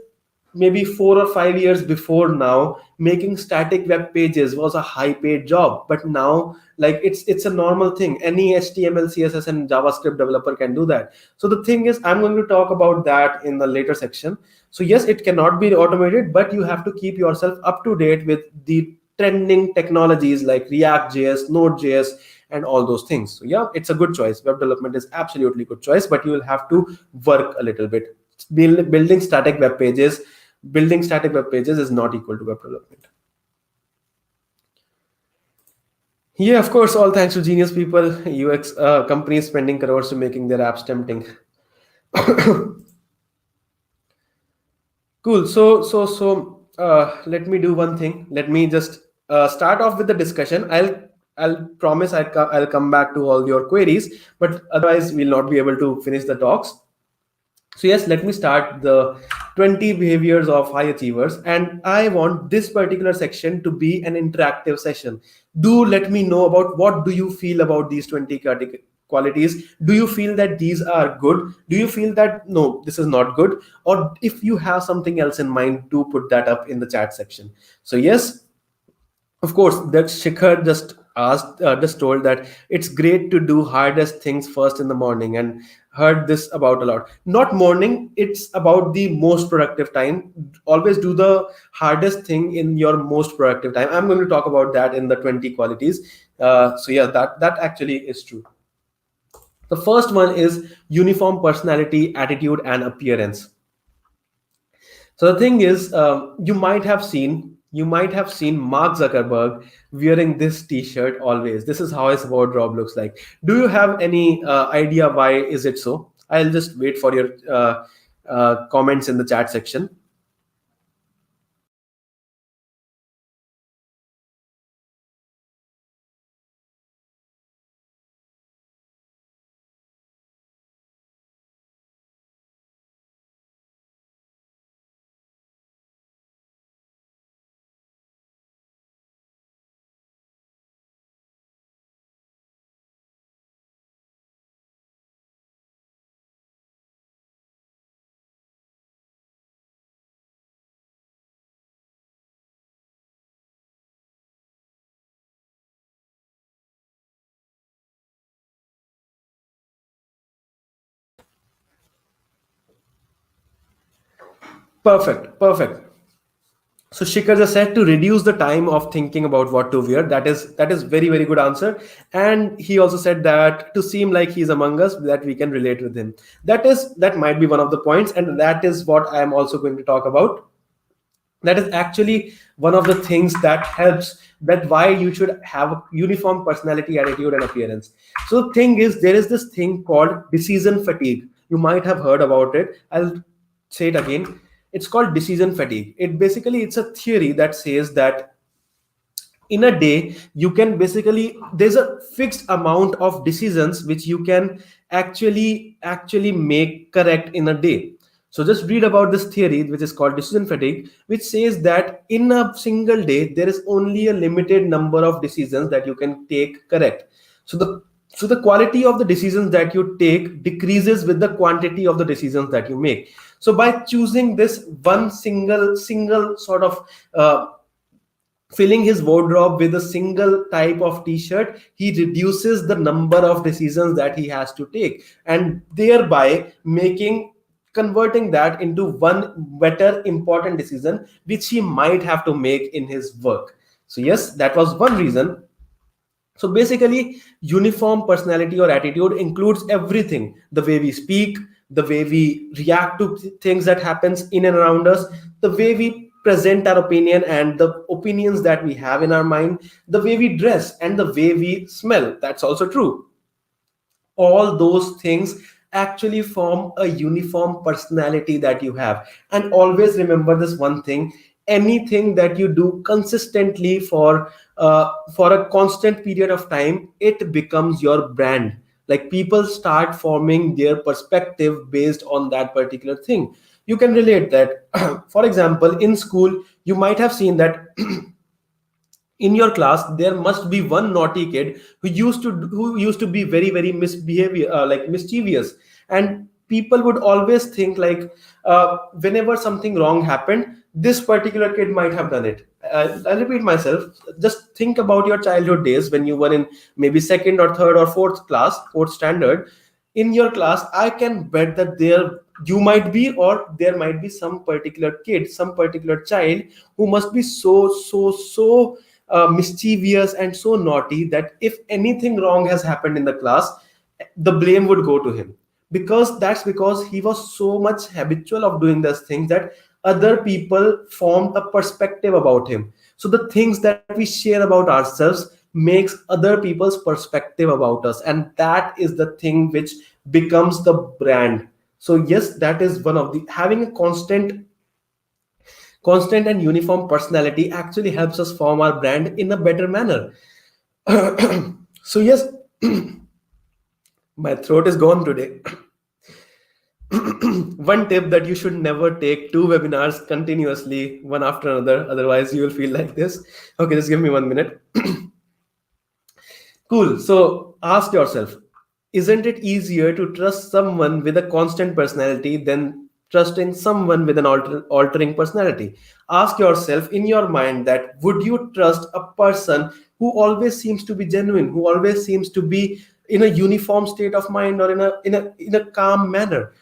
maybe 4 or 5 years before now, making static web pages was a high paid job, but now like it's a normal thing. Any HTML, CSS, and JavaScript developer can do that. So the thing is, I'm going to talk about that in the later section. So yes, it cannot be automated, but you have to keep yourself up to date with the trending technologies like React.js, Node.js, and all those things. So yeah, it's a good choice. Web development is absolutely good choice, but you will have to work a little bit. Building static web pages is not equal to web development. Yeah, of course, all thanks to genius people, UX companies spending crores to making their apps tempting. Cool. So let me do one thing. Let me just start off with the discussion. I'll promise I'll come back to all your queries, but otherwise we'll not be able to finish the talks. So yes, let me start the 20 behaviors of high achievers, and I want this particular section to be an interactive session. Do let me know about what do you feel about these 20 qualities. Do you feel that these are good? Do you feel that no, this is not good? Or if you have something else in mind, do put that up in the chat section. So yes, of course, that Shikhar just told that it's great to do hardest things first in the morning, and heard this about a lot. Not morning, it's about the most productive time. Always do the hardest thing in your most productive time. I'm going to talk about that in the 20 qualities. So yeah, that actually is true. The first one is uniform personality, attitude, and appearance. So the thing is, you might have seen Mark Zuckerberg wearing this T-shirt always. This is how his wardrobe looks like. Do you have any idea why is it so? I'll just wait for your comments in the chat section. Perfect. So Shikhar just said to reduce the time of thinking about what to wear. That is very good answer. And he also said that to seem like he's among us, that we can relate with him. That might be one of the points, and that is what I am also going to talk about. That is actually one of the things that helps, that why you should have a uniform personality, attitude, and appearance. So the thing is, there is this thing called decision fatigue. You might have heard about it. I'll say it again. It's called decision fatigue. It's a theory that says that in a day you can basically, there's a fixed amount of decisions which you can actually make correct in a day. So just read about this theory, which is called decision fatigue, which says that in a single day there is only a limited number of decisions that you can take correct. So the quality of the decisions that you take decreases with the quantity of the decisions that you make. So by choosing this one single sort of filling his wardrobe with a single type of t-shirt, he reduces the number of decisions that he has to take, and thereby converting that into one better important decision which he might have to make in his work. So yes, that was one reason. So basically, uniform personality or attitude includes everything: the way we speak, the way we react to things that happens in and around us, the way we present our opinion and the opinions that we have in our mind, the way we dress and the way we smell. That's also true. All those things actually form a uniform personality that you have. And always remember this one thing: anything that you do consistently for a constant period of time, it becomes your brand. Like, people start forming their perspective based on that particular thing. You can relate that. For example, in school, you might have seen that in your class there must be one naughty kid who used to be very very misbehavior, like mischievous. And people would always think like, whenever something wrong happened, this particular kid might have done it. I'll repeat myself. Just think about your childhood days when you were in maybe second or third or fourth class, fourth standard. In your class, I can bet that you might be, or there might be some particular kid, some particular child who must be so mischievous and so naughty that if anything wrong has happened in the class, the blame would go to him. Because he was so much habitual of doing those things that other people formed a perspective about him. So the things that we share about ourselves makes other people's perspective about us, and that is the thing which becomes the brand. So yes, that is one of the having a constant and uniform personality actually helps us form our brand in a better manner. So yes, my throat is gone today. One tip: that you should never take two webinars continuously, one after another, otherwise you will feel like this. Okay, just give me 1 minute. Cool. So ask yourself, isn't it easier to trust someone with a constant personality than trusting someone with an altering personality? Ask yourself in your mind that would you trust a person who always seems to be genuine, who always seems to be in a uniform state of mind, or in a calm manner,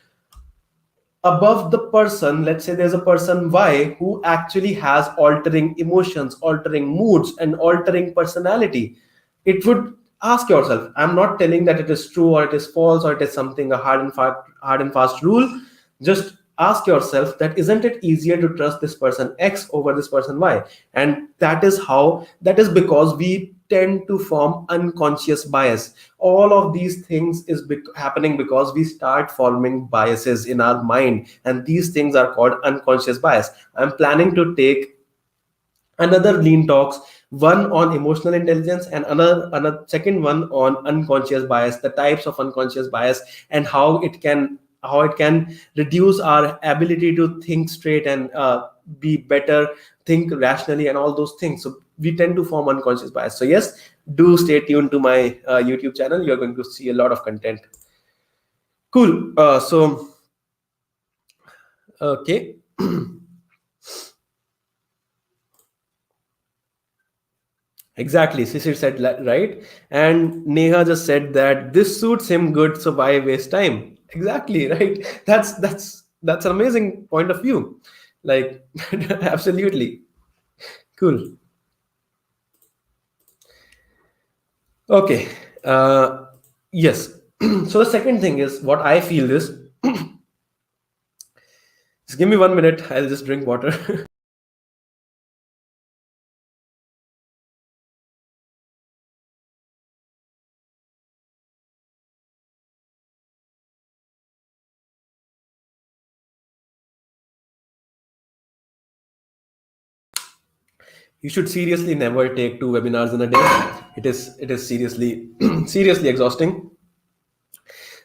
above the person? Let's say there's a person Y who actually has altering emotions, altering moods, and altering personality. It would ask yourself. I'm not telling that it is true or it is false or it is something a hard and fast rule. Just ask yourself that isn't it easier to trust this person X over this person Y? And that is because we tend to form unconscious bias. All of these things is happening because we start forming biases in our mind, and these things are called unconscious bias. I'm planning to take another lean talks, one on emotional intelligence and another second one on unconscious bias, the types of unconscious bias, and how it can reduce our ability to think straight and be better, think rationally, and all those things. So we tend to form unconscious bias. So yes, do stay tuned to my YouTube channel. You're going to see a lot of content. Cool. So okay. Exactly, Sisir said right, and Neha just said that this suits him good, so why waste time? Exactly, right. That's an amazing point of view. Like, absolutely cool. Okay, yes. So the second thing is what I feel is. Just give me 1 minute. I'll just drink water. You should seriously never take two webinars in a day. It is seriously seriously exhausting.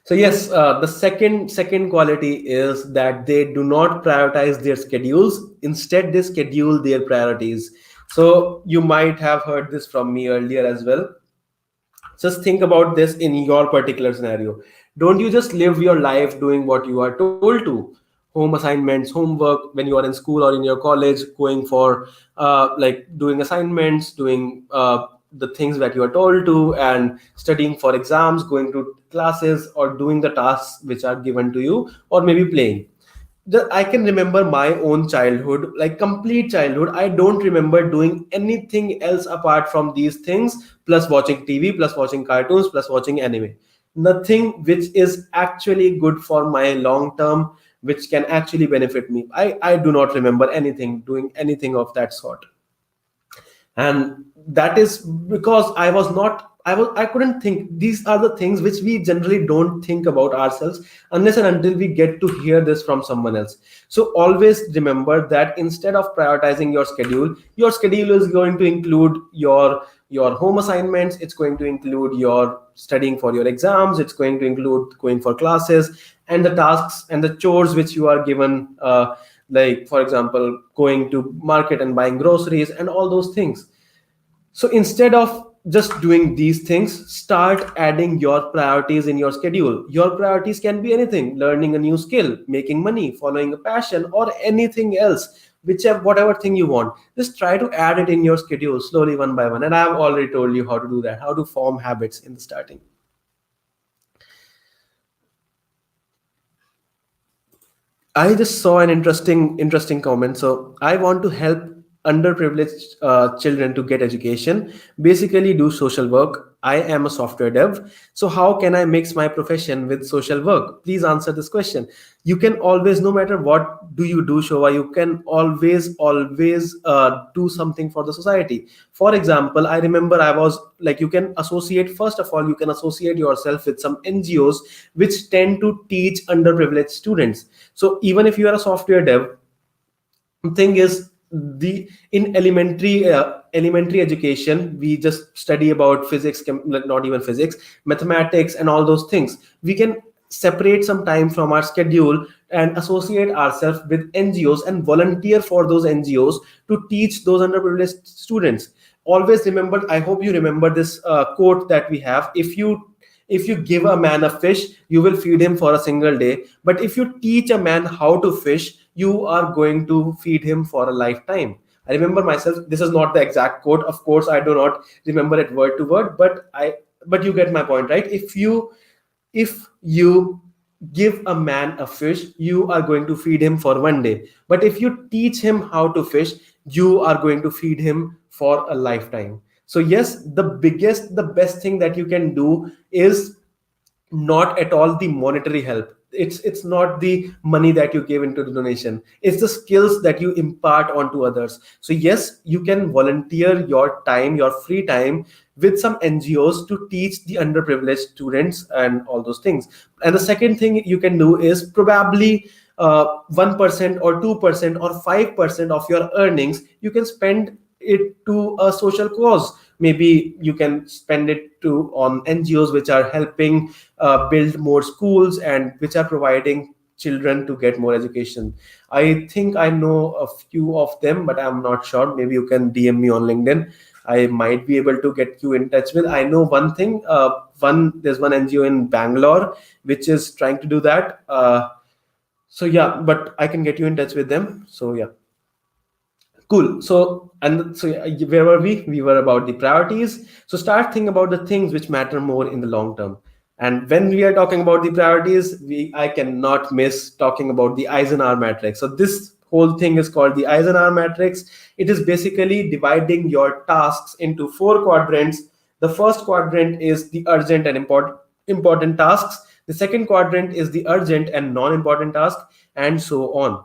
So yes, the second quality is that they do not prioritize their schedules. Instead, they schedule their priorities. So you might have heard this from me earlier as well. Just think about this in your particular scenario. Don't you just live your life doing what you are told to? Home assignments, homework when you are in school or in your college, going for like doing assignments, doing the things that you are told to, and studying for exams, going to classes, or doing the tasks which are given to you, or maybe playing. I can remember my own childhood, like complete childhood. I don't remember doing anything else apart from these things, plus watching TV, plus watching cartoons, plus watching anime. nothing which is actually good for my long term, which can actually benefit me. I do not remember anything doing anything of that sort. And that is because I couldn't think. These are the things which we generally don't think about ourselves unless and until we get to hear this from someone else. So always remember that instead of prioritizing your schedule is going to include your home assignments, it's going to include your studying for your exams, it's going to include going for classes, and the tasks and the chores which you are given, like for example going to market and buying groceries and all those things. So instead of just doing these things, start adding your priorities in your schedule. Your priorities can be anything: learning a new skill, making money, following a passion, or anything else, whichever whatever thing you want. Just try to add it in your schedule slowly, one by one. And I've already told you how to do that, how to form habits in the starting. I just saw an interesting comment. So I want to help underprivileged children to get education. Basically, do social work. I am a software dev. So how can I mix my profession with social work? Please answer this question. You can always, no matter what do you do, Shova, you can always do something for the society. For example, I remember I was like, you can associate, first of all, you can associate yourself with some NGOs which tend to teach underprivileged students. So even if you are a software dev, thing is, the in elementary education we just study about physics, like not even physics, mathematics and all those things. We can separate some time from our schedule and associate ourselves with NGOs and volunteer for those NGOs to teach those underprivileged students. Always remember, I hope you remember this quote that we have: if you give a man a fish, you will feed him for a single day. But if you teach a man how to fish, you are going to feed him for a lifetime. I remember myself. This is not the exact quote. Of course, I do not remember it word to word, but you get my point, right? If you give a man a fish, you are going to feed him for one day. But if you teach him how to fish, you are going to feed him for a lifetime. So yes, the best thing that you can do is not at all the monetary help. It's not the money that you give into the donation, it's the skills that you impart onto others. So yes, you can volunteer your time, your free time, with some NGOs to teach the underprivileged students and all those things. And the second thing you can do is probably 1% or 2% or 5% of your earnings you can spend it to a social cause. Maybe you can spend it to on NGOs which are helping build more schools and which are providing children to get more education. I think I know a few of them, but I'm not sure. Maybe you can DM me on LinkedIn. I might be able to get you in touch with. I know one thing. There's one NGO in Bangalore which is trying to do that. So yeah, but I can get you in touch with them. So yeah. Cool. So yeah, where were we? We were about the priorities. So start thinking about the things which matter more in the long term. And when we are talking about the priorities, I cannot miss talking about the Eisenhower matrix. So this whole thing is called the Eisenhower matrix. It is basically dividing your tasks into four quadrants. The first quadrant is the urgent and important tasks. The second quadrant is the urgent and non-important tasks, and so on.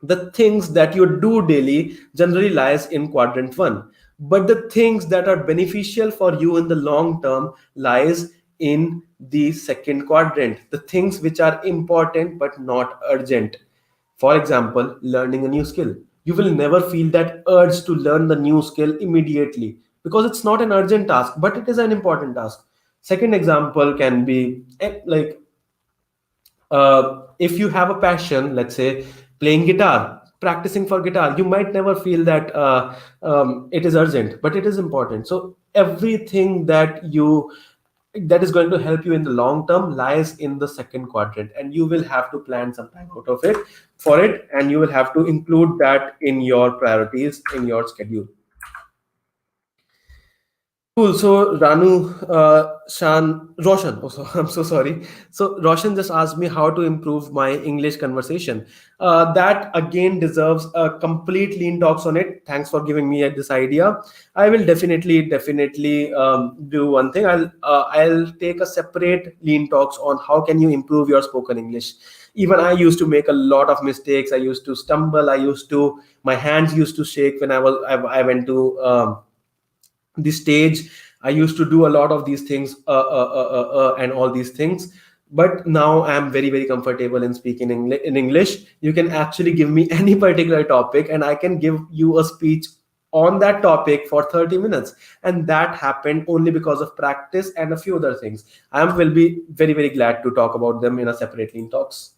The things that you do daily generally lies in quadrant 1, but the things that are beneficial for you in the long term lies in the second quadrant, the things which are important but not urgent. For example, learning a new skill. You will never feel that urge to learn the new skill immediately because it's not an urgent task, but it is an important task. Second example can be like, if you have a passion, let's say playing guitar, practicing for guitar, you might never feel that it is urgent, but it is important. So everything that is going to help you in the long term lies in the second quadrant, and you will have to plan some time out of it for it, and you will have to include that in your priorities in your schedule. Cool. So Ranu, Roshan. Oh, so, I'm so sorry. So Roshan just asked me how to improve my English conversation. That again deserves a complete lean talks on it. Thanks for giving me this idea. I will definitely do one thing. I'll take a separate lean talks on how can you improve your spoken English. Even I used to make a lot of mistakes. I used to stumble. My hands used to shake when I went to the stage. I used to do a lot of these things, and all these things. But now I am very comfortable in speaking in English. You can actually give me any particular topic and I can give you a speech on that topic for 30 minutes. And that happened only because of practice and a few other things. Will be very glad to talk about them in a separately in talks.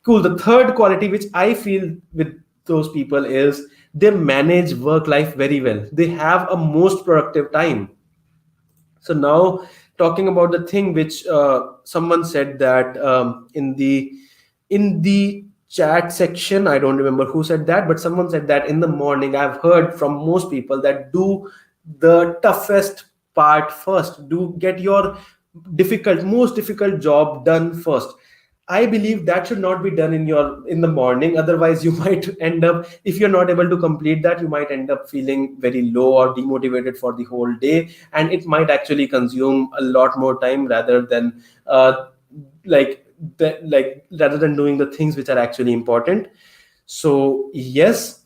Cool. The third quality which I feel with those people is they manage work life very well. They have a most productive time. So now, talking about the thing which someone said that in the chat section, I don't remember who said that, but someone said that in the morning. I've heard from most people that do the toughest part first. Do get your most difficult job done first. I believe that should not be done in the morning. Otherwise, you might end up, if you're not able to complete that, you might end up feeling very low or demotivated for the whole day, and it might actually consume a lot more time rather than like rather than doing the things which are actually important. So yes,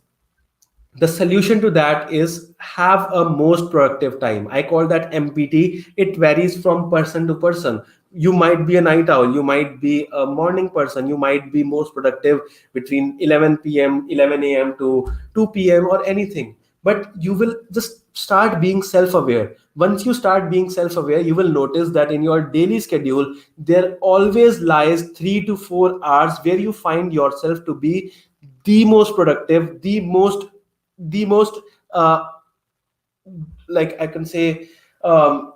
the solution to that is have a most productive time. I call that MPT. It varies from person to person. You might be a night owl, you might be a morning person, you might be most productive between 11 p.m., 11 a.m. to 2 p.m. or anything. But you will just start being self-aware. Once you start being self-aware, you will notice that in your daily schedule there always lies 3 to 4 hours where you find yourself to be the most productive, the most uh, like I can say, um,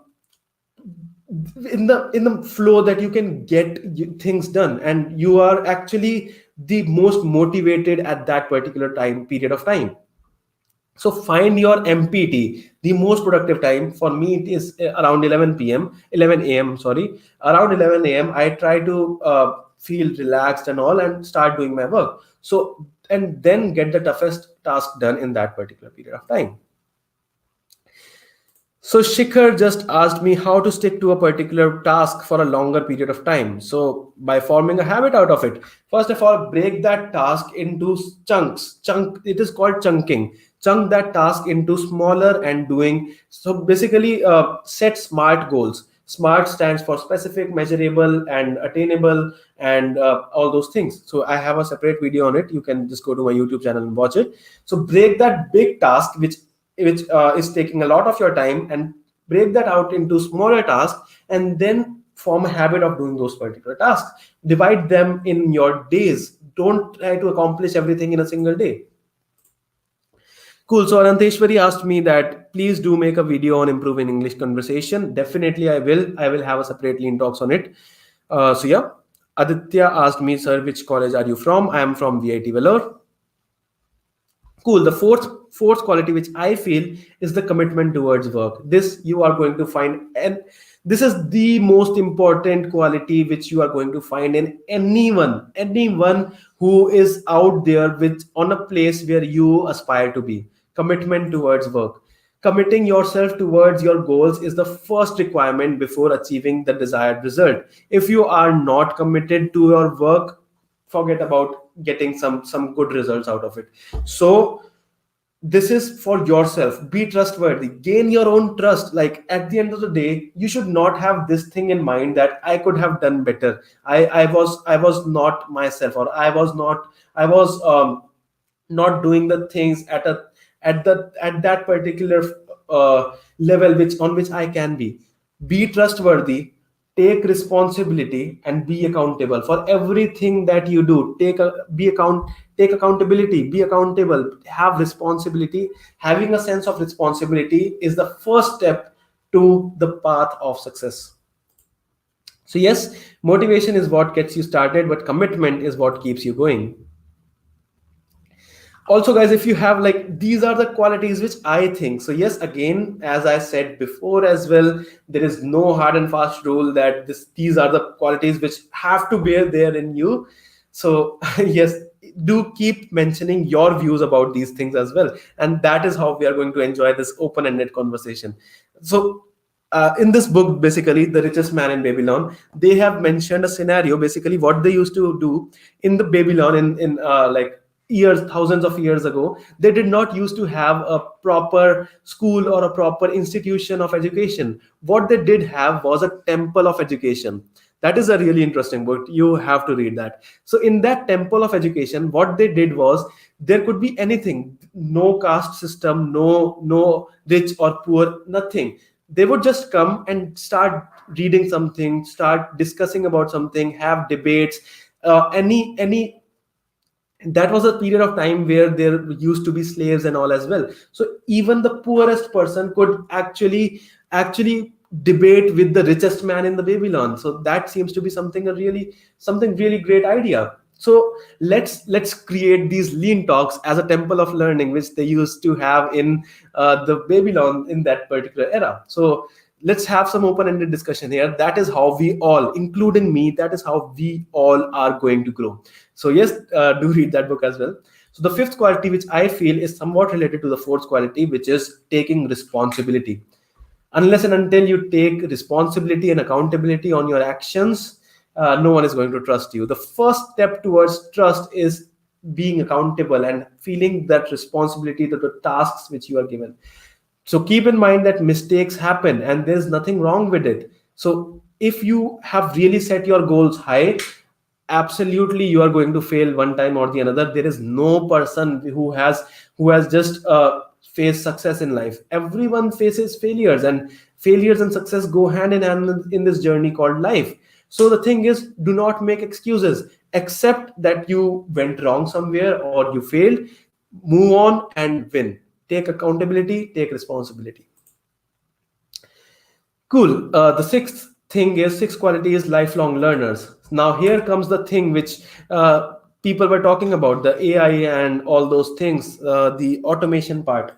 in the flow that you can get things done, and you are actually the most motivated at that particular time period of time. So find your MPT, the most productive time. For me, it is around 11 a.m. Sorry, around 11 a.m. I try to feel relaxed and all, and start doing my work. So and then get the toughest task done in that particular period of time. So Shikhar just asked me how to stick to a particular task for a longer period of time. So by forming a habit out of it, first of all, break that task into chunks. It is called chunking. Chunk that task into smaller and doing. So basically, set SMART goals. SMART stands for specific, measurable, and attainable, and all those things. So I have a separate video on it. You can just go to my YouTube channel and watch it. So break that big task, which is taking a lot of your time, and break that out into smaller tasks, and then form a habit of doing those particular tasks. Divide them in your days. Don't try to accomplish everything in a single day. Cool. So Ananteshwari asked me that please do make a video on improving English conversation. Definitely, I will have a separate lean talks on it. So yeah, Aditya asked me, sir, which college are you from? I am from VIT Vellore. Cool. The fourth quality which I feel is the commitment towards work. This you are going to find, and this is the most important quality which you are going to find in anyone who is out there with on a place where you aspire to be. Commitment towards work. Committing yourself towards your goals is the first requirement before achieving the desired result. If you are not committed to your work, forget about getting some good results out of it. So this is for yourself. Be trustworthy, gain your own trust. Like at the end of the day, you should not have this thing in mind that I could have done better. I was not myself, or I was not doing the things at that particular level which I can be. Be trustworthy, take responsibility, and be accountable for everything that you do. Take accountability, be accountable, have responsibility. Having a sense of responsibility is the first step to the path of success. So yes, motivation is what gets you started, but commitment is what keeps you going. Also, guys, if you have like, these are the qualities which I think. So yes, again, as I said before as well, there is no hard and fast rule that these are the qualities which have to bear there in you. So yes, do keep mentioning your views about these things as well, and that is how we are going to enjoy this open-ended conversation. So in this book, basically, The Richest Man in Babylon, they have mentioned a scenario. Basically, what they used to do in the Babylon, in like years, thousands of years ago, they did not used to have a proper school or a proper institution of education. What they did have was a temple of education. That is a really interesting book. You have to read that. So in that temple of education, what they did was, there could be anything, no caste system, no rich or poor, nothing. They would just come and start reading something, start discussing about something, have debates, any that was a period of time where there used to be slaves and all as well. So even the poorest person could actually debate with the richest man in the Babylon. So that seems to be something really great idea. So let's create these lean talks as a temple of learning, which they used to have in the Babylon in that particular era. So let's have some open-ended discussion here. That is how we all, including me, that is how we all are going to grow. So yes, do read that book as well. So the fifth quality, which I feel is somewhat related to the fourth quality, which is taking responsibility. Unless and until you take responsibility and accountability on your actions, no one is going to trust you. The first step towards trust is being accountable and feeling that responsibility to the tasks which you are given. So keep in mind that mistakes happen and there's nothing wrong with it. So if you have really set your goals high, absolutely you are going to fail one time or the another. There is no person who has just faced success in life. Everyone faces failures, and failures and success go hand in hand in this journey called life. So the thing is, do not make excuses. Accept that you went wrong somewhere or you failed, move on and win. Take accountability, take responsibility. Cool. The sixth quality is lifelong learners. Now here comes the thing which people were talking about, the AI and all those things, the automation part.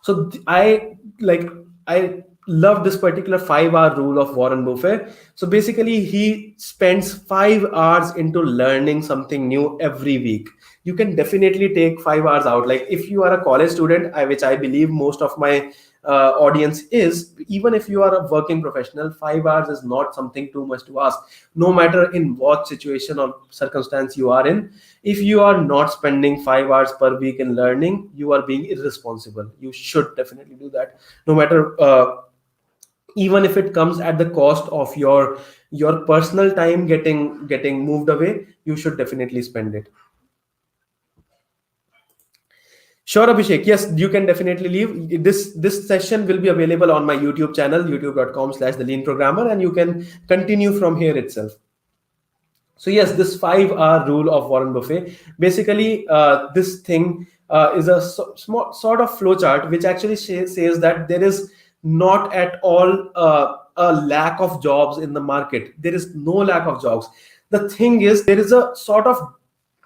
So I love this particular 5 hour rule of Warren Buffett. So basically, he spends 5 hours into learning something new every week. You can definitely take 5 hours out. Like if you are a college student, which I believe most of my audience is, even if you are a working professional, 5 hours is not something too much to ask. No matter in what situation or circumstance you are in, if you are not spending 5 hours per week in learning, you are being irresponsible. You should definitely do that, no matter even if it comes at the cost of your personal time getting moved away. You should definitely spend it. Sure, Abhishek. Yes, you can definitely leave. This session will be available on my YouTube channel, youtube.com/the lean programmer, and you can continue from here itself. So yes, this 5 hour rule of Warren Buffett, basically this thing is a small sort of flowchart which actually says that there is not at all a lack of jobs in the market. There is no lack of jobs. The thing is, there is a sort of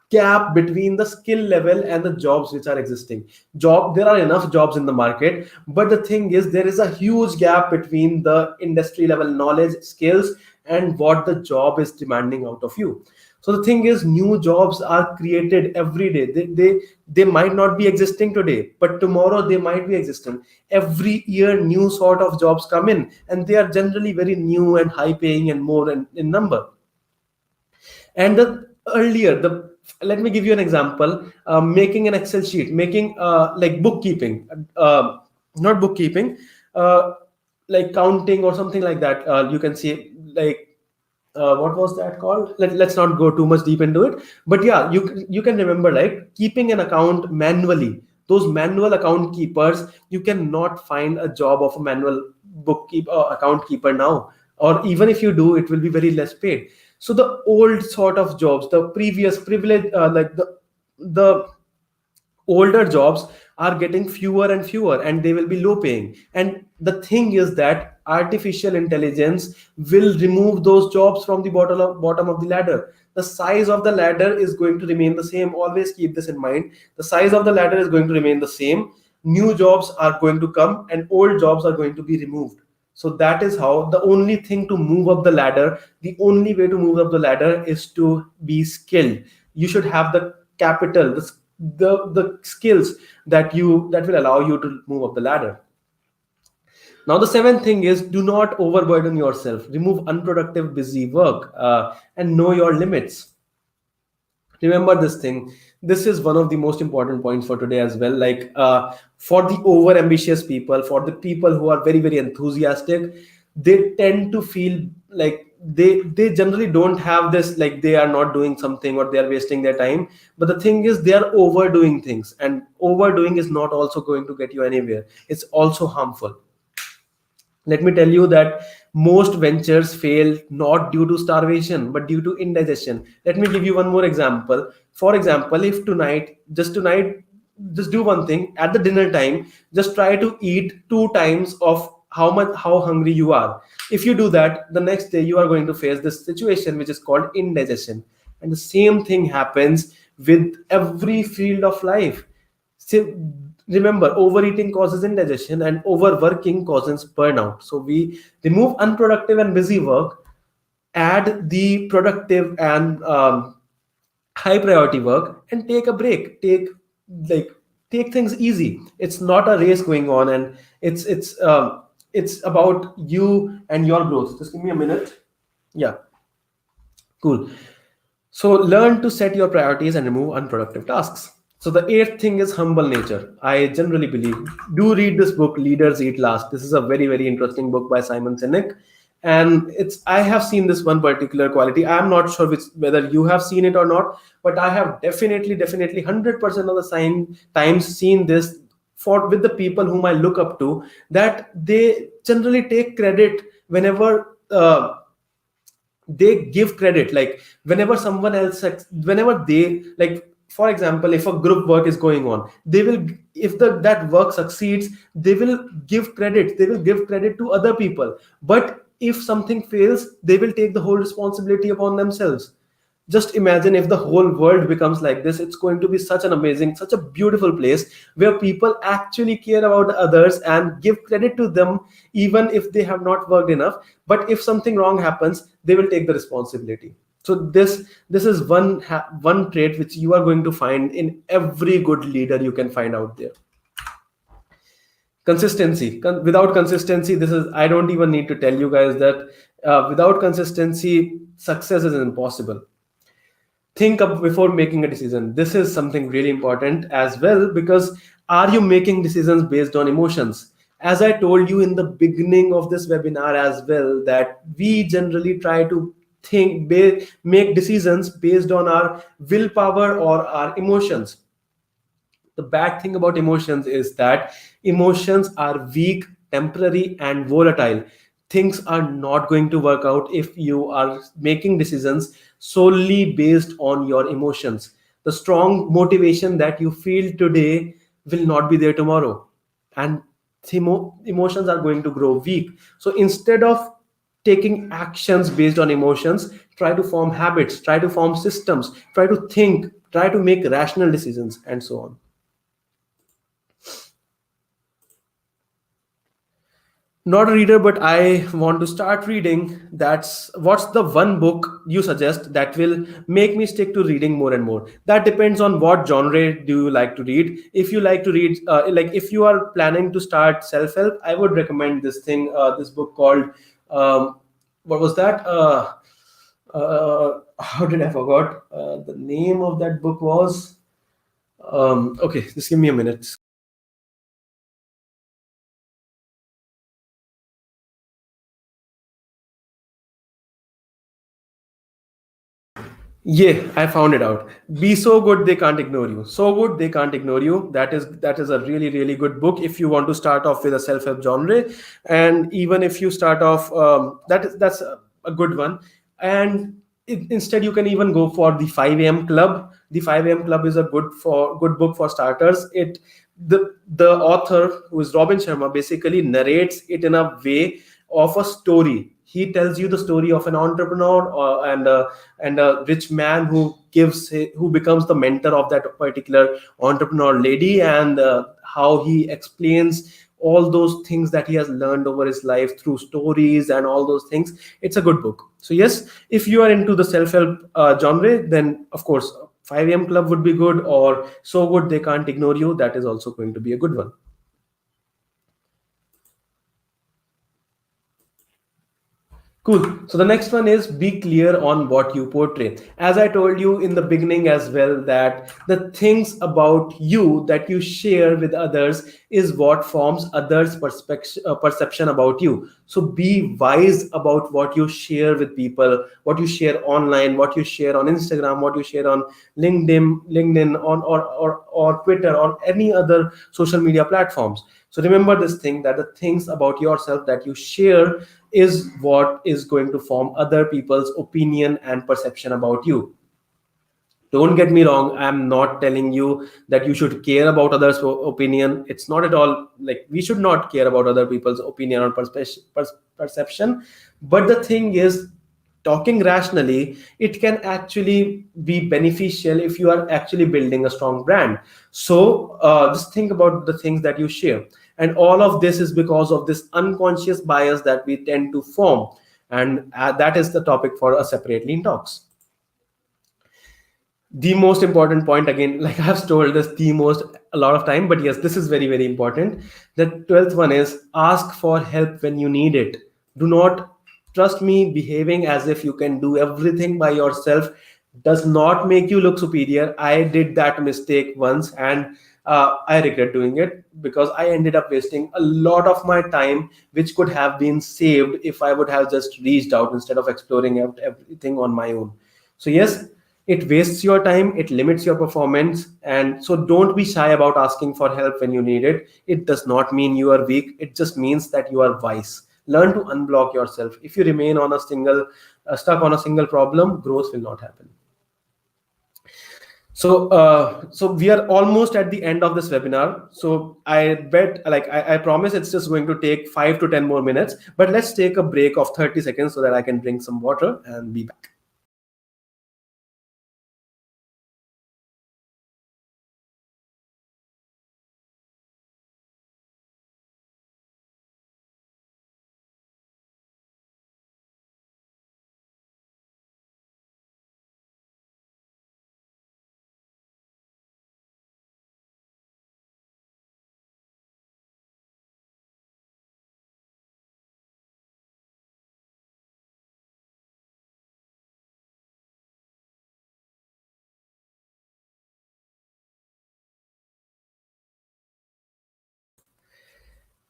gap between the skill level and the jobs which are existing. There are enough jobs in the market, but the thing is, there is a huge gap between the industry level knowledge, skills, and what the job is demanding out of you. So the thing is, new jobs are created every day. They might not be existing today, but tomorrow they might be existing. Every year new sort of jobs come in, and they are generally very new and high paying and more in number. And the earlier the let me give you an example. Making an Excel sheet, making like bookkeeping, not bookkeeping, uh, like counting or something like that. You can see, like what was that called? Let's not go too much deep into it, but yeah, you can remember, like keeping an account manually. Those manual account keepers, you cannot find a job of a manual bookkeeper account keeper now, or even if you do, it will be very less paid. So the old sort of jobs, the previous privilege, like the older jobs are getting fewer and fewer, and they will be low paying. And the thing is that artificial intelligence will remove those jobs from the bottom of the ladder. The size of the ladder is going to remain the same. Always keep this in mind. The size of the ladder is going to remain the same. New jobs are going to come and old jobs are going to be removed. So that is how the only thing to move up the ladder, the only way to move up the ladder is to be skilled. You should have the capital, the skills that will allow you to move up the ladder. Now, the seventh thing is, do not overburden yourself. Remove unproductive, busy work, and know your limits. Remember this thing. This is one of the most important points for today as well. Like, for the over ambitious people, for the people who are very, very enthusiastic, they tend to feel like they generally don't have this, like they are not doing something or they are wasting their time. But the thing is, they are overdoing things, and overdoing is not also going to get you anywhere. It's also harmful. Let me tell you that most ventures fail not due to starvation, but due to indigestion. Let me give you one more example. For example, if tonight, just do one thing at the dinner time, just try to eat two times of how hungry you are. If you do that, the next day you are going to face this situation which is called indigestion. And the same thing happens with every field of life. So remember, overeating causes indigestion and overworking causes burnout. So we remove unproductive and busy work, add the productive and high priority work, and take a break. Like take things easy. It's not a race going on, and it's about you and your growth. Just give me a minute. Yeah, cool. So learn to set your priorities and remove unproductive tasks. So the eighth thing is humble nature. I generally believe, do read this book, Leaders Eat Last. This is a very, very interesting book by Simon Sinek. And I have seen this one particular quality. I'm not sure whether you have seen it or not, but I have definitely 100% of the times seen this for with the people whom I look up to, that they generally take credit whenever they give credit. Like whenever someone else, whenever they, like for example, if a group work is going on, they will, if that work succeeds, they will give credit to other people. But if something fails, they will take the whole responsibility upon themselves. Just imagine if the whole world becomes like this. It's going to be such an amazing, such a beautiful place where people actually care about others and give credit to them, even if they have not worked enough. But if something wrong happens, they will take the responsibility. So this is one trait which you are going to find in every good leader you can find out there. Consistency. Without consistency, this is, I don't even need to tell you guys that without consistency, success is impossible. Think up before making a decision. This is something really important as well, because are you making decisions based on emotions? As I told you in the beginning of this webinar as well, that we generally try to make decisions based on our willpower or our emotions. The bad thing about emotions is that emotions are weak, temporary, and volatile. Things are not going to work out if you are making decisions solely based on your emotions. The strong motivation that you feel today will not be there tomorrow, and emotions are going to grow weak. So instead of taking actions based on emotions, try to form habits, try to form systems, try to think, try to make rational decisions, and so on. Not a reader, but I want to start reading. What's the one book you suggest that will make me stick to reading more and more? That depends on what genre do you like to read. If you like to read, like if you are planning to start self-help, I would recommend this book called, what was that? How did I forgot? The name of that book was, okay, just give me a minute. Yeah, I found it out. Be so good they can't ignore you. So good they can't ignore you. That is a really, really good book if you want to start off with a self-help genre. And even if you start off, that's a good one. And instead you can even go for the 5 a.m. club. The 5 a.m. club is a good book for starters. It the author, who is Robin Sharma, basically narrates it in a way of a story. He tells you the story of an entrepreneur, and a rich man who becomes the mentor of that particular entrepreneur lady, and how he explains all those things that he has learned over his life through stories and all those things. It's a good book. So yes, if you are into the self-help genre, then of course 5 a.m. Club would be good, or So Good They Can't Ignore You. That is also going to be a good one. Cool. So the next one is be clear on what you portray. As I told you in the beginning as well, that the things about you that you share with others is what forms others' perception about you. So be wise about what you share with people, what you share online, what you share on Instagram, what you share on LinkedIn, or Twitter, or any other social media platforms. So remember this thing, that the things about yourself that you share is what is going to form other people's opinion and perception about you. Don't get me wrong, I'm not telling you that you should care about others opinion. It's not at all like we should not care about other people's opinion or perception. But the thing is, talking rationally, it can actually be beneficial if you are actually building a strong brand. So just think about the things that you share, and all of this is because of this unconscious bias that we tend to form. And that is the topic for a separate Lean Talks. The most important point, again, like I've told this the most a lot of time, but yes, this is very, very important. The 12th one is ask for help when you need it. Do not, trust me, behaving as if you can do everything by yourself does not make you look superior. I did that mistake once, and I regret doing it, because I ended up wasting a lot of my time, which could have been saved if I would have just reached out instead of exploring everything on my own. So yes, it wastes your time, it limits your performance, and so don't be shy about asking for help when you need it. It does not mean you are weak, it just means that you are wise. Learn to unblock yourself. If you remain on a single stuck on a single problem, growth will not happen. So we are almost at the end of this webinar. So I bet, like I promise, it's just going to take 5 to 10 more minutes. But let's take a break of 30 seconds so that I can drink some water and be back.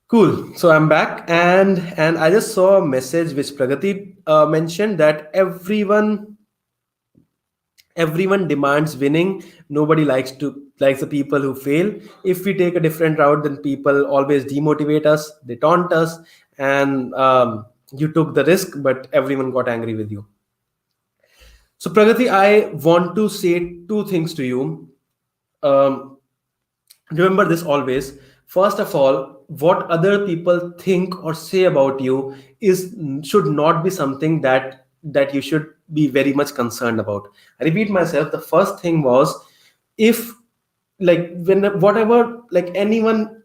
Cool. So I'm back, and I just saw a message which Pragati mentioned, that everyone demands winning. Nobody likes the people who fail. If we take a different route, then people always demotivate us, they taunt us, and you took the risk, but everyone got angry with you. So Pragati, I want to say two things to you. Um, Remember this always. First of all, what other people think or say about you is should not be something that you should be very much concerned about. I repeat myself. The first thing was, if, like, when whatever, like anyone,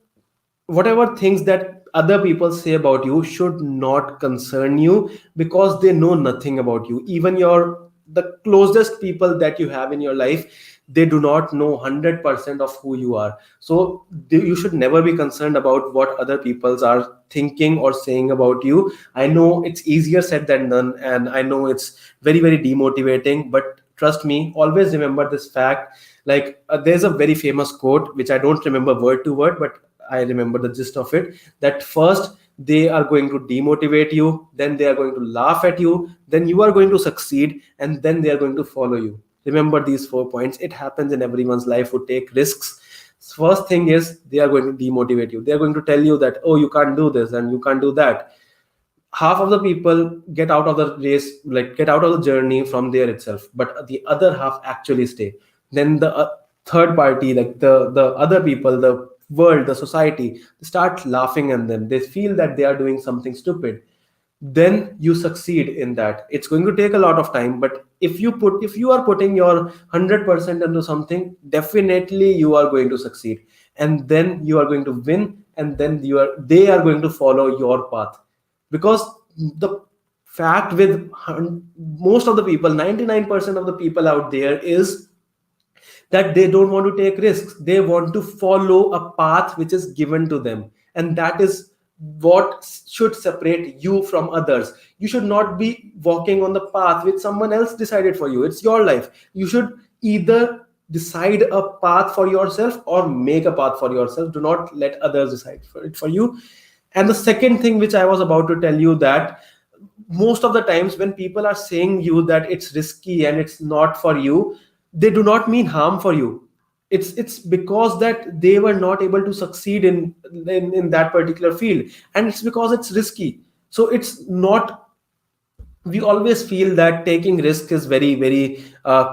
whatever things that other people say about you should not concern you, because they know nothing about you. Even the closest people that you have in your life, they do not know 100% of who you are. So you should never be concerned about what other peoples are thinking or saying about you. I know it's easier said than done, and I know it's very, very demotivating, but trust me, always remember this fact. Like, there's a very famous quote which I don't remember word to word, but I remember the gist of it, that first they are going to demotivate you, then they are going to laugh at you, then you are going to succeed, and then they are going to follow you. Remember these 4 points. It happens in everyone's life who take risks. First thing is, they are going to demotivate you. They are going to tell you that, oh, you can't do this and you can't do that. Half of the people get out of the race, like get out of the journey from there itself, but the other half actually stay. Then the third party, like the other people, the world, the society, they start laughing at them. They feel that they are doing something stupid. Then you succeed in that. It's going to take a lot of time, but if you are putting your 100% into something, definitely you are going to succeed, and then you are going to win, and then they are going to follow your path. Because the fact with most of the people, 99% of the people out there, is that they don't want to take risks. They want to follow a path which is given to them, and that is what should separate you from others. You should not be walking on the path which someone else decided for you. It's your life. You should either decide a path for yourself or make a path for yourself. Do not let others decide for it for you. And the second thing which I was about to tell you, that most of the times when people are saying you that it's risky and it's not for you, they do not mean harm for you. It's because that they were not able to succeed in that particular field, and it's because it's risky. So it's not, we always feel that taking risk is very very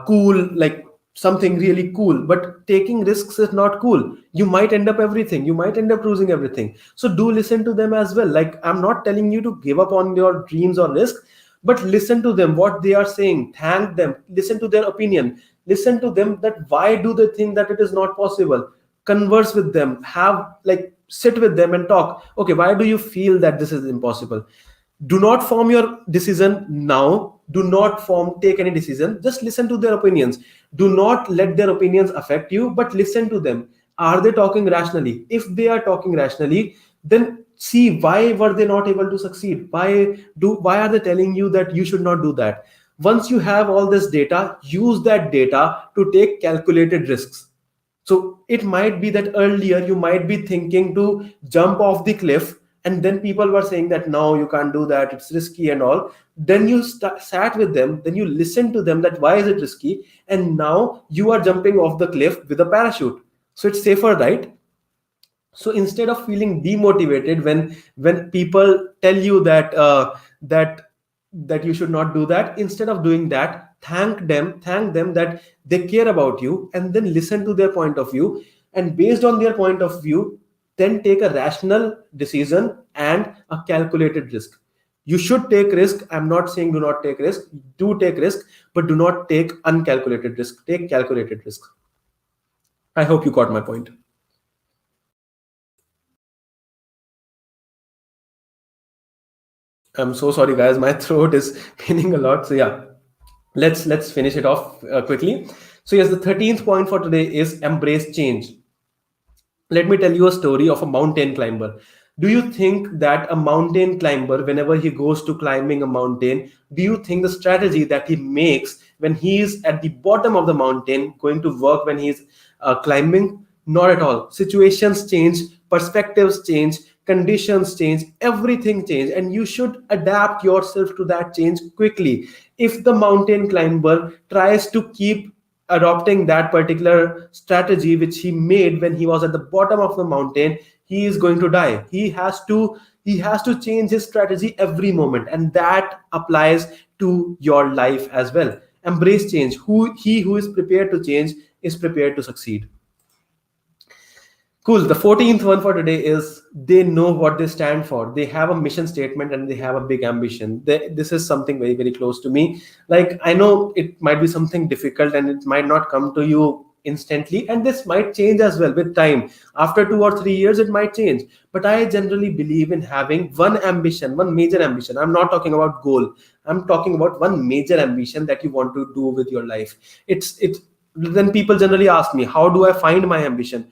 cool, like something really cool, but taking risks is not cool. You might end up everything, you might end up losing everything. So do listen to them as well. Like, I'm not telling you to give up on your dreams or risk, but listen to them, what they are saying, thank them, listen to their opinion, listen to them, that why do they think that it is not possible. Converse with them, have like sit with them and talk. Okay, why do you feel that this is impossible? Do not form your decision now. Do not take any decision. Just listen to their opinions. Do not let their opinions affect you, but listen to them. Are they talking rationally? If they are talking rationally, then see, why were they not able to succeed? Why are they telling you that you should not do that? Once you have all this data, use that data to take calculated risks. So it might be that earlier you might be thinking to jump off the cliff, and then people were saying that no, you can't do that, it's risky and all. Then you sat with them, then you listened to them, that why is it risky, and now you are jumping off the cliff with a parachute. So it's safer, right? So instead of feeling demotivated when people tell you that that you should not do that, instead of doing that, thank them that they care about you, and then listen to their point of view, and based on their point of view, then take a rational decision and a calculated risk. You should take risk. I'm not saying do not take risk. Do take risk, but do not take uncalculated risk. Take calculated risk. I hope you got my point. I'm so sorry, guys. My throat is paining a lot. So yeah, let's finish it off quickly. So yes, the 13th point for today is embrace change. Let me tell you a story of a mountain climber. Do you think that a mountain climber, whenever he goes to climbing a mountain, do you think the strategy that he makes when he is at the bottom of the mountain going to work when he is climbing? Not at all. Situations change, perspectives change, conditions change, everything change, and you should adapt yourself to that change quickly. If the mountain climber tries to keep adopting that particular strategy which he made when he was at the bottom of the mountain, he is going to die. He has to change his strategy every moment, and that applies to your life as well. Embrace change. Who is prepared to change is prepared to succeed. Cool. The 14th one for today is they know what they stand for. They have a mission statement and they have a big ambition. This is something very, very close to me. Like, I know it might be something difficult and it might not come to you instantly, and this might change as well with time. After 2 or 3 years, it might change. But I generally believe in having one ambition, one major ambition. I'm not talking about goal. I'm talking about one major ambition that you want to do with your life. It's then people generally ask me, how do I find my ambition?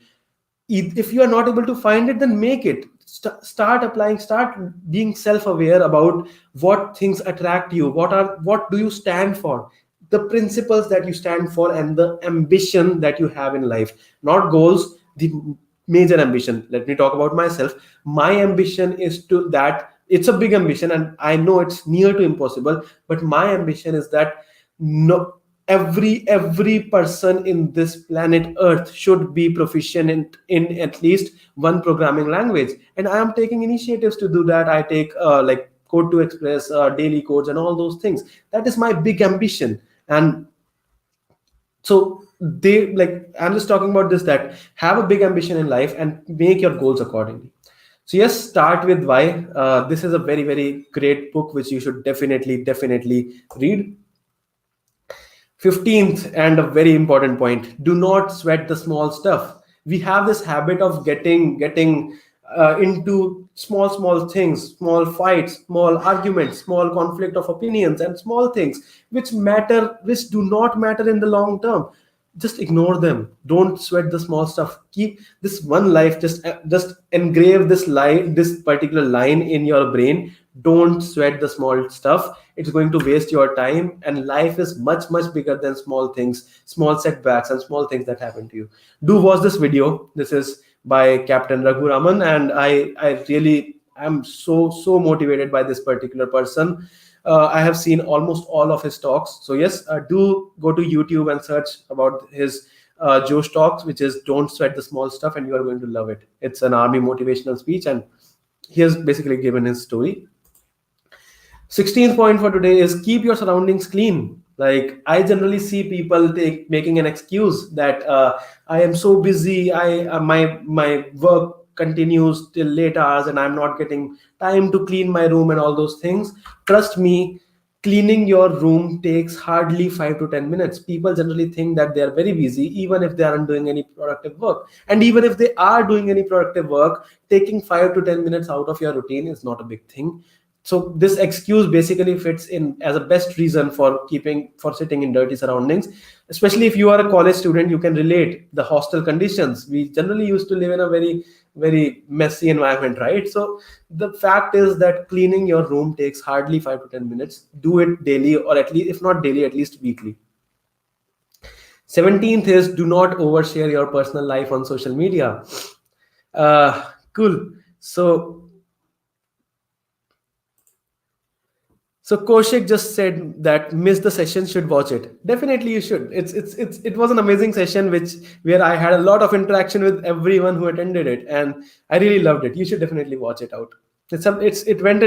If you are not able to find it, then make it. Start applying, start being self-aware about what things attract you, what do you stand for, the principles that you stand for, and the ambition that you have in life. Not goals, the major ambition. Let me talk about myself. My ambition is to that, it's a big ambition and I know it's near to impossible, but my ambition is that no, every person in this planet earth should be proficient in at least one programming language, and I am taking initiatives to do that. I take like code to express, daily codes and all those things. That is my big ambition. And So they, like, I'm just talking about this, that have a big ambition in life and make your goals accordingly. So yes, start with why. This is a very very great book which you should definitely read. 15th, and a very important point, do not sweat the small stuff. We have this habit of getting into small things, small fights, small arguments, small conflict of opinions, and small things which do not matter in the long term. Just ignore them. Don't sweat the small stuff. Keep this one life. Just engrave this particular line in your brain. Don't sweat the small stuff. It's going to waste your time, and life is much bigger than small things, small setbacks, and small things that happen to you. Do watch this video. This is by Captain Raghu Raman, and I really am so motivated by this particular person. I have seen almost all of his talks. So yes, do go to YouTube and search about his Josh talks, which is "Don't Sweat the Small Stuff," and you are going to love it. It's an army motivational speech, and he has basically given his story. 16th point for today is keep your surroundings clean. Like, I generally see people making an excuse that I am so busy, my work continues till late hours and I'm not getting time to clean my room and all those things. Trust me, cleaning your room takes hardly 5 to 10 minutes. People generally think that they are very busy even if they aren't doing any productive work, and even if they are doing any productive work, taking 5 to 10 minutes out of your routine is not a big thing. So this excuse basically fits in as a best reason for sitting in dirty surroundings. Especially if you are a college student, you can relate the hostel conditions. We generally used to live in a very messy environment, right? So the fact is that cleaning your room takes hardly 5 to 10 minutes. Do it daily, or at least, if not daily, at least weekly. 17th is do not overshare your personal life on social media. Cool. So Kaushik just said that miss the session, should watch it. Definitely you should. It was an amazing session where I had a lot of interaction with everyone who attended it, and I really loved it. You should definitely watch it out. It went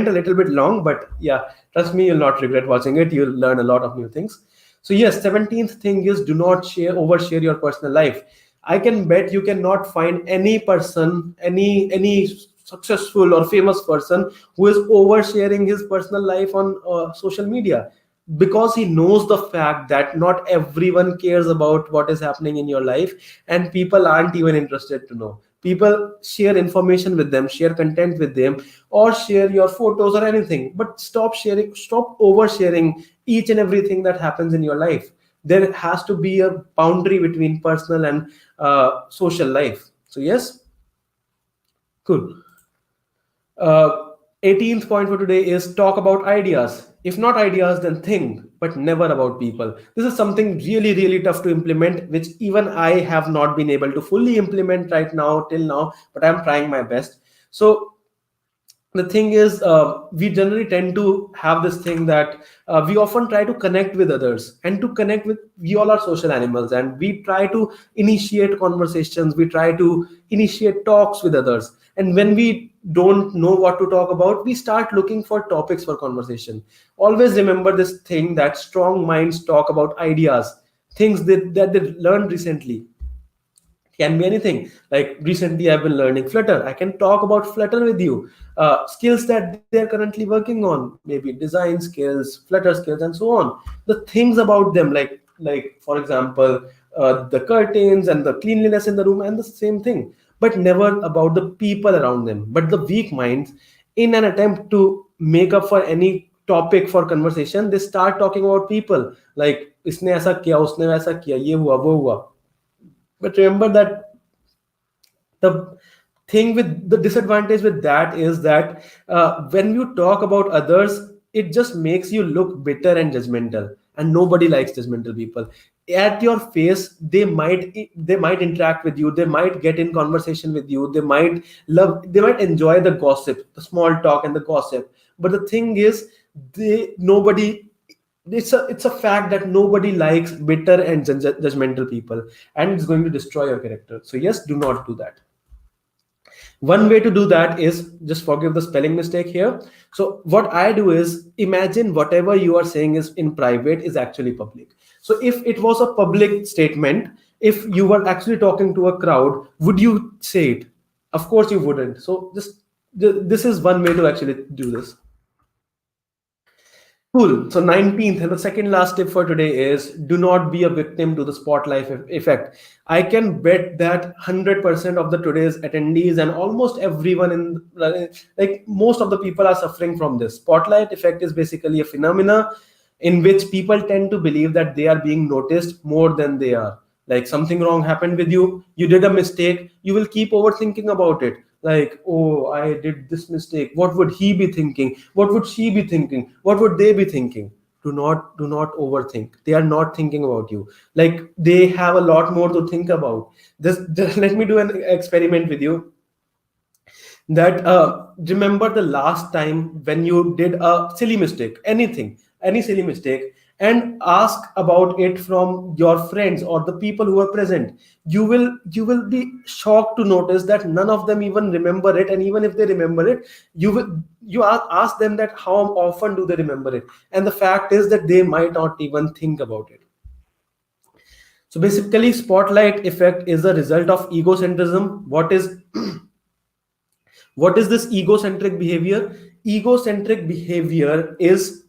a little bit long, but yeah, trust me, you'll not regret watching it. You'll learn a lot of new things. So yes, 17th thing is do not overshare your personal life. I can bet you cannot find any person, any successful or famous person who is oversharing his personal life on social media, because he knows the fact that not everyone cares about what is happening in your life, and people aren't even interested to know. People share information with them, share content with them, or share your photos or anything, but stop oversharing each and everything that happens in your life. There has to be a boundary between personal and social life. So yes, cool. 18th point for today is talk about ideas. If not ideas, then think, but never about people. This is something really tough to implement, which even I have not been able to fully implement right now till now, but I'm trying my best. So the thing is, we generally tend to have this thing that we often try to connect with others, and to connect with, we all are social animals, and we try to initiate conversations, we try to initiate talks with others, and when we don't know what to talk about, we start looking for topics for conversation. Always remember this thing that strong minds talk about ideas, things that they learned recently. Can be anything. Like recently I've been learning Flutter, I can talk about Flutter with you, skills that they're currently working on, maybe design skills, Flutter skills, and so on. The things about them, like for example, the curtains and the cleanliness in the room, and the same thing, but never about the people around them. But the weak minds, in an attempt to make up for any topic for conversation, they start talking about people, like इसने ऐसा किया, उसने वैसा किया, ये हुआ वो हुआ. But remember that the thing with the disadvantage with that is that when you talk about others, it just makes you look bitter and judgmental, and nobody likes judgmental people. At your face, they might interact with you, they might get in conversation with you, they might enjoy the gossip, the small talk and the gossip. But the thing is, nobody, it's a fact that nobody likes bitter and judgmental people, and it's going to destroy your character. So yes, do not do that. One way to do that is just forgive the spelling mistake here. So what I do is imagine whatever you are saying is in private is actually public. So if it was a public statement, if you were actually talking to a crowd, would you say it? Of course you wouldn't. So just this is one way to actually do this. Cool. So 19th and the second last tip for today is do not be a victim to the spotlight effect. I can bet that 100% of the today's attendees and almost everyone in like most of the people are suffering from this. Spotlight effect is basically a phenomena in which people tend to believe that they are being noticed more than they are. Like something wrong happened with you, you did a mistake, you will keep overthinking about it. Like, oh, I did this mistake, what would he be thinking, what would she be thinking, what would they be thinking? Do not overthink. They are not thinking about you. Like they have a lot more to think about. Just let me do an experiment with you. That remember the last time when you did a silly mistake, any silly mistake, and ask about it from your friends or the people who are present. You will be shocked to notice that none of them even remember it, and even if they remember it, ask them that how often do they remember it, and the fact is that they might not even think about it. So basically, spotlight effect is a result of egocentrism. What is this egocentric behavior? Egocentric behavior is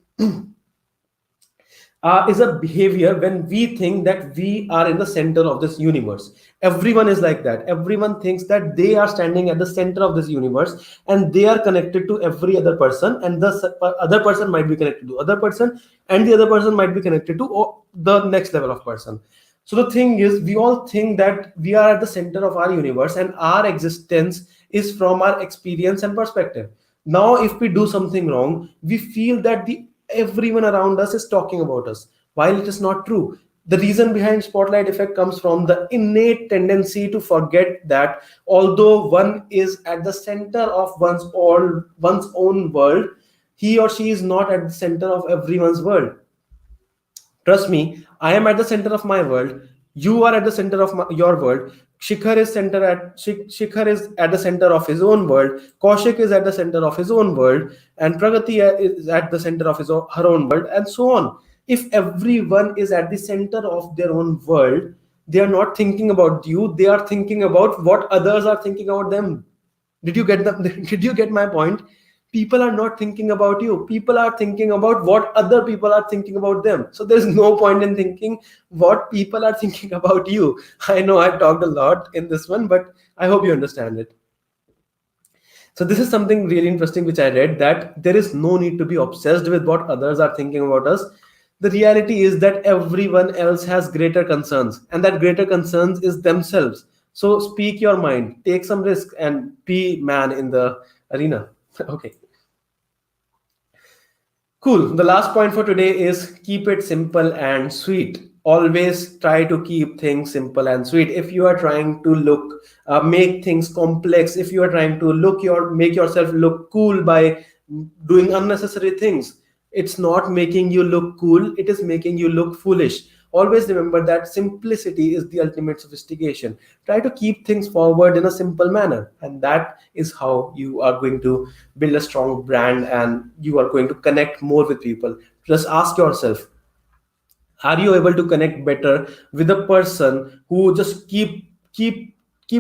a behavior when we think that we are in the center of this universe. Everyone is like that. Everyone thinks that they are standing at the center of this universe and they are connected to every other person, and the other person might be connected to other person, and the other person might be connected to the next level of person. So the thing is, we all think that we are at the center of our universe and our existence is from our experience and perspective. Now if we do something wrong, we feel that the everyone around us is talking about us, while it is not true. The reason behind spotlight effect comes from the innate tendency to forget that although one is at the center of one's own world, he or she is not at the center of everyone's world. Trust me, I am at the center of my world. You are at the center of your world. Shikhar is at the center of his own world. Kaushik is at the center of his own world, and Pragati is at the center of her own world, and so on. If everyone is at the center of their own world, they are not thinking about you. They are thinking about what others are thinking about them. Did you get Did you get my point? People are not thinking about you. People are thinking about what other people are thinking about them. So there's no point in thinking what people are thinking about you. I know I've talked a lot in this one, but I hope you understand it. So this is something really interesting which I read, that there is no need to be obsessed with what others are thinking about us. The reality is that everyone else has greater concerns, and that greater concerns is themselves. So speak your mind, take some risk, and be man in the arena. Okay. Cool. The last point for today is keep it simple and sweet. Always try to keep things simple and sweet. If you are trying to make things complex, if you are trying to make yourself look cool by doing unnecessary things, it's not making you look cool. It is making you look foolish. Always remember that simplicity is the ultimate sophistication. Try to keep things forward in a simple manner, and that is how you are going to build a strong brand and you are going to connect more with people. Just ask yourself, are you able to connect better with a person who just keep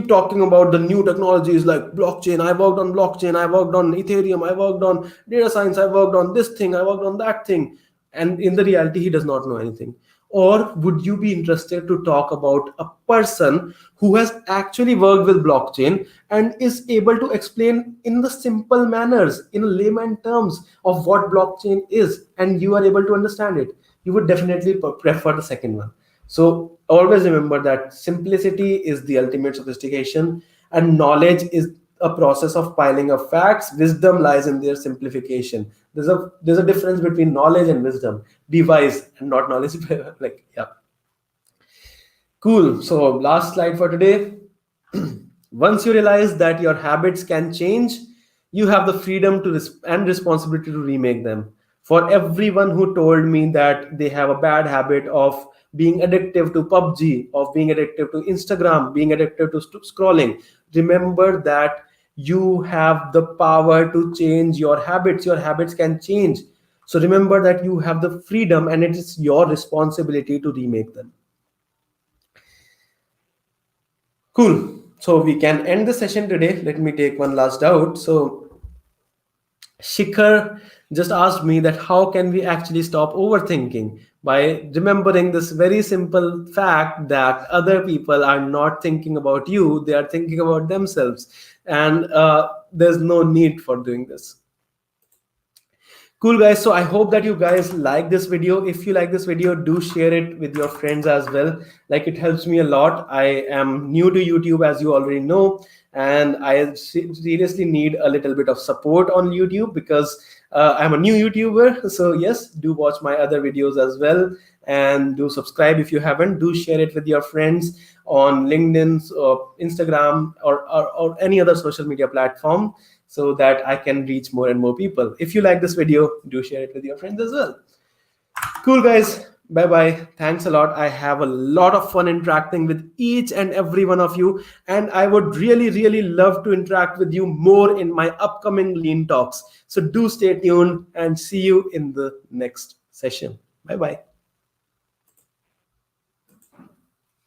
talking about the new technologies like blockchain? I worked on blockchain, I worked on Ethereum, I worked on data science, I worked on this thing, I worked on that thing, and in the reality he does not know anything? Or would you be interested to talk about a person who has actually worked with blockchain and is able to explain in the simple manners, in layman terms, of what blockchain is, and you are able to understand it? You would definitely prefer the second one. So always remember that simplicity is the ultimate sophistication, and knowledge is a process of piling up facts. Wisdom lies in their simplification. There's a difference between knowledge and wisdom. Be wise and not knowledge. Like, yeah. Cool. So last slide for today. Once you realize that your habits can change, you have the freedom and responsibility to remake them. For everyone who told me that they have a bad habit of being addictive to PUBG, of being addictive to Instagram, being addictive to scrolling, remember that you have the power to change your habits. Your habits can change. So remember that you have the freedom and it is your responsibility to remake them. Cool. So we can end the session today. Let me take one last doubt. So Shikhar just asked me that how can we actually stop overthinking by remembering this very simple fact that other people are not thinking about you, they are thinking about themselves. And there's no need for doing this. Cool guys, so I hope that you guys like this video. If you like this video, do share it with your friends as well. Like, it helps me a lot. I am new to YouTube, as you already know, and I seriously need a little bit of support on YouTube because I'm a new YouTuber. So yes, do watch my other videos as well, and do subscribe if you haven't. Do share it with your friends on LinkedIn or Instagram or any other social media platform, so that I can reach more and more people. If you like this video, do share it with your friends as well. Cool guys, bye bye. Thanks a lot. I have a lot of fun interacting with each and every one of you, and I would really love to interact with you more in my upcoming Lean Talks. So do stay tuned and see you in the next session. Bye bye.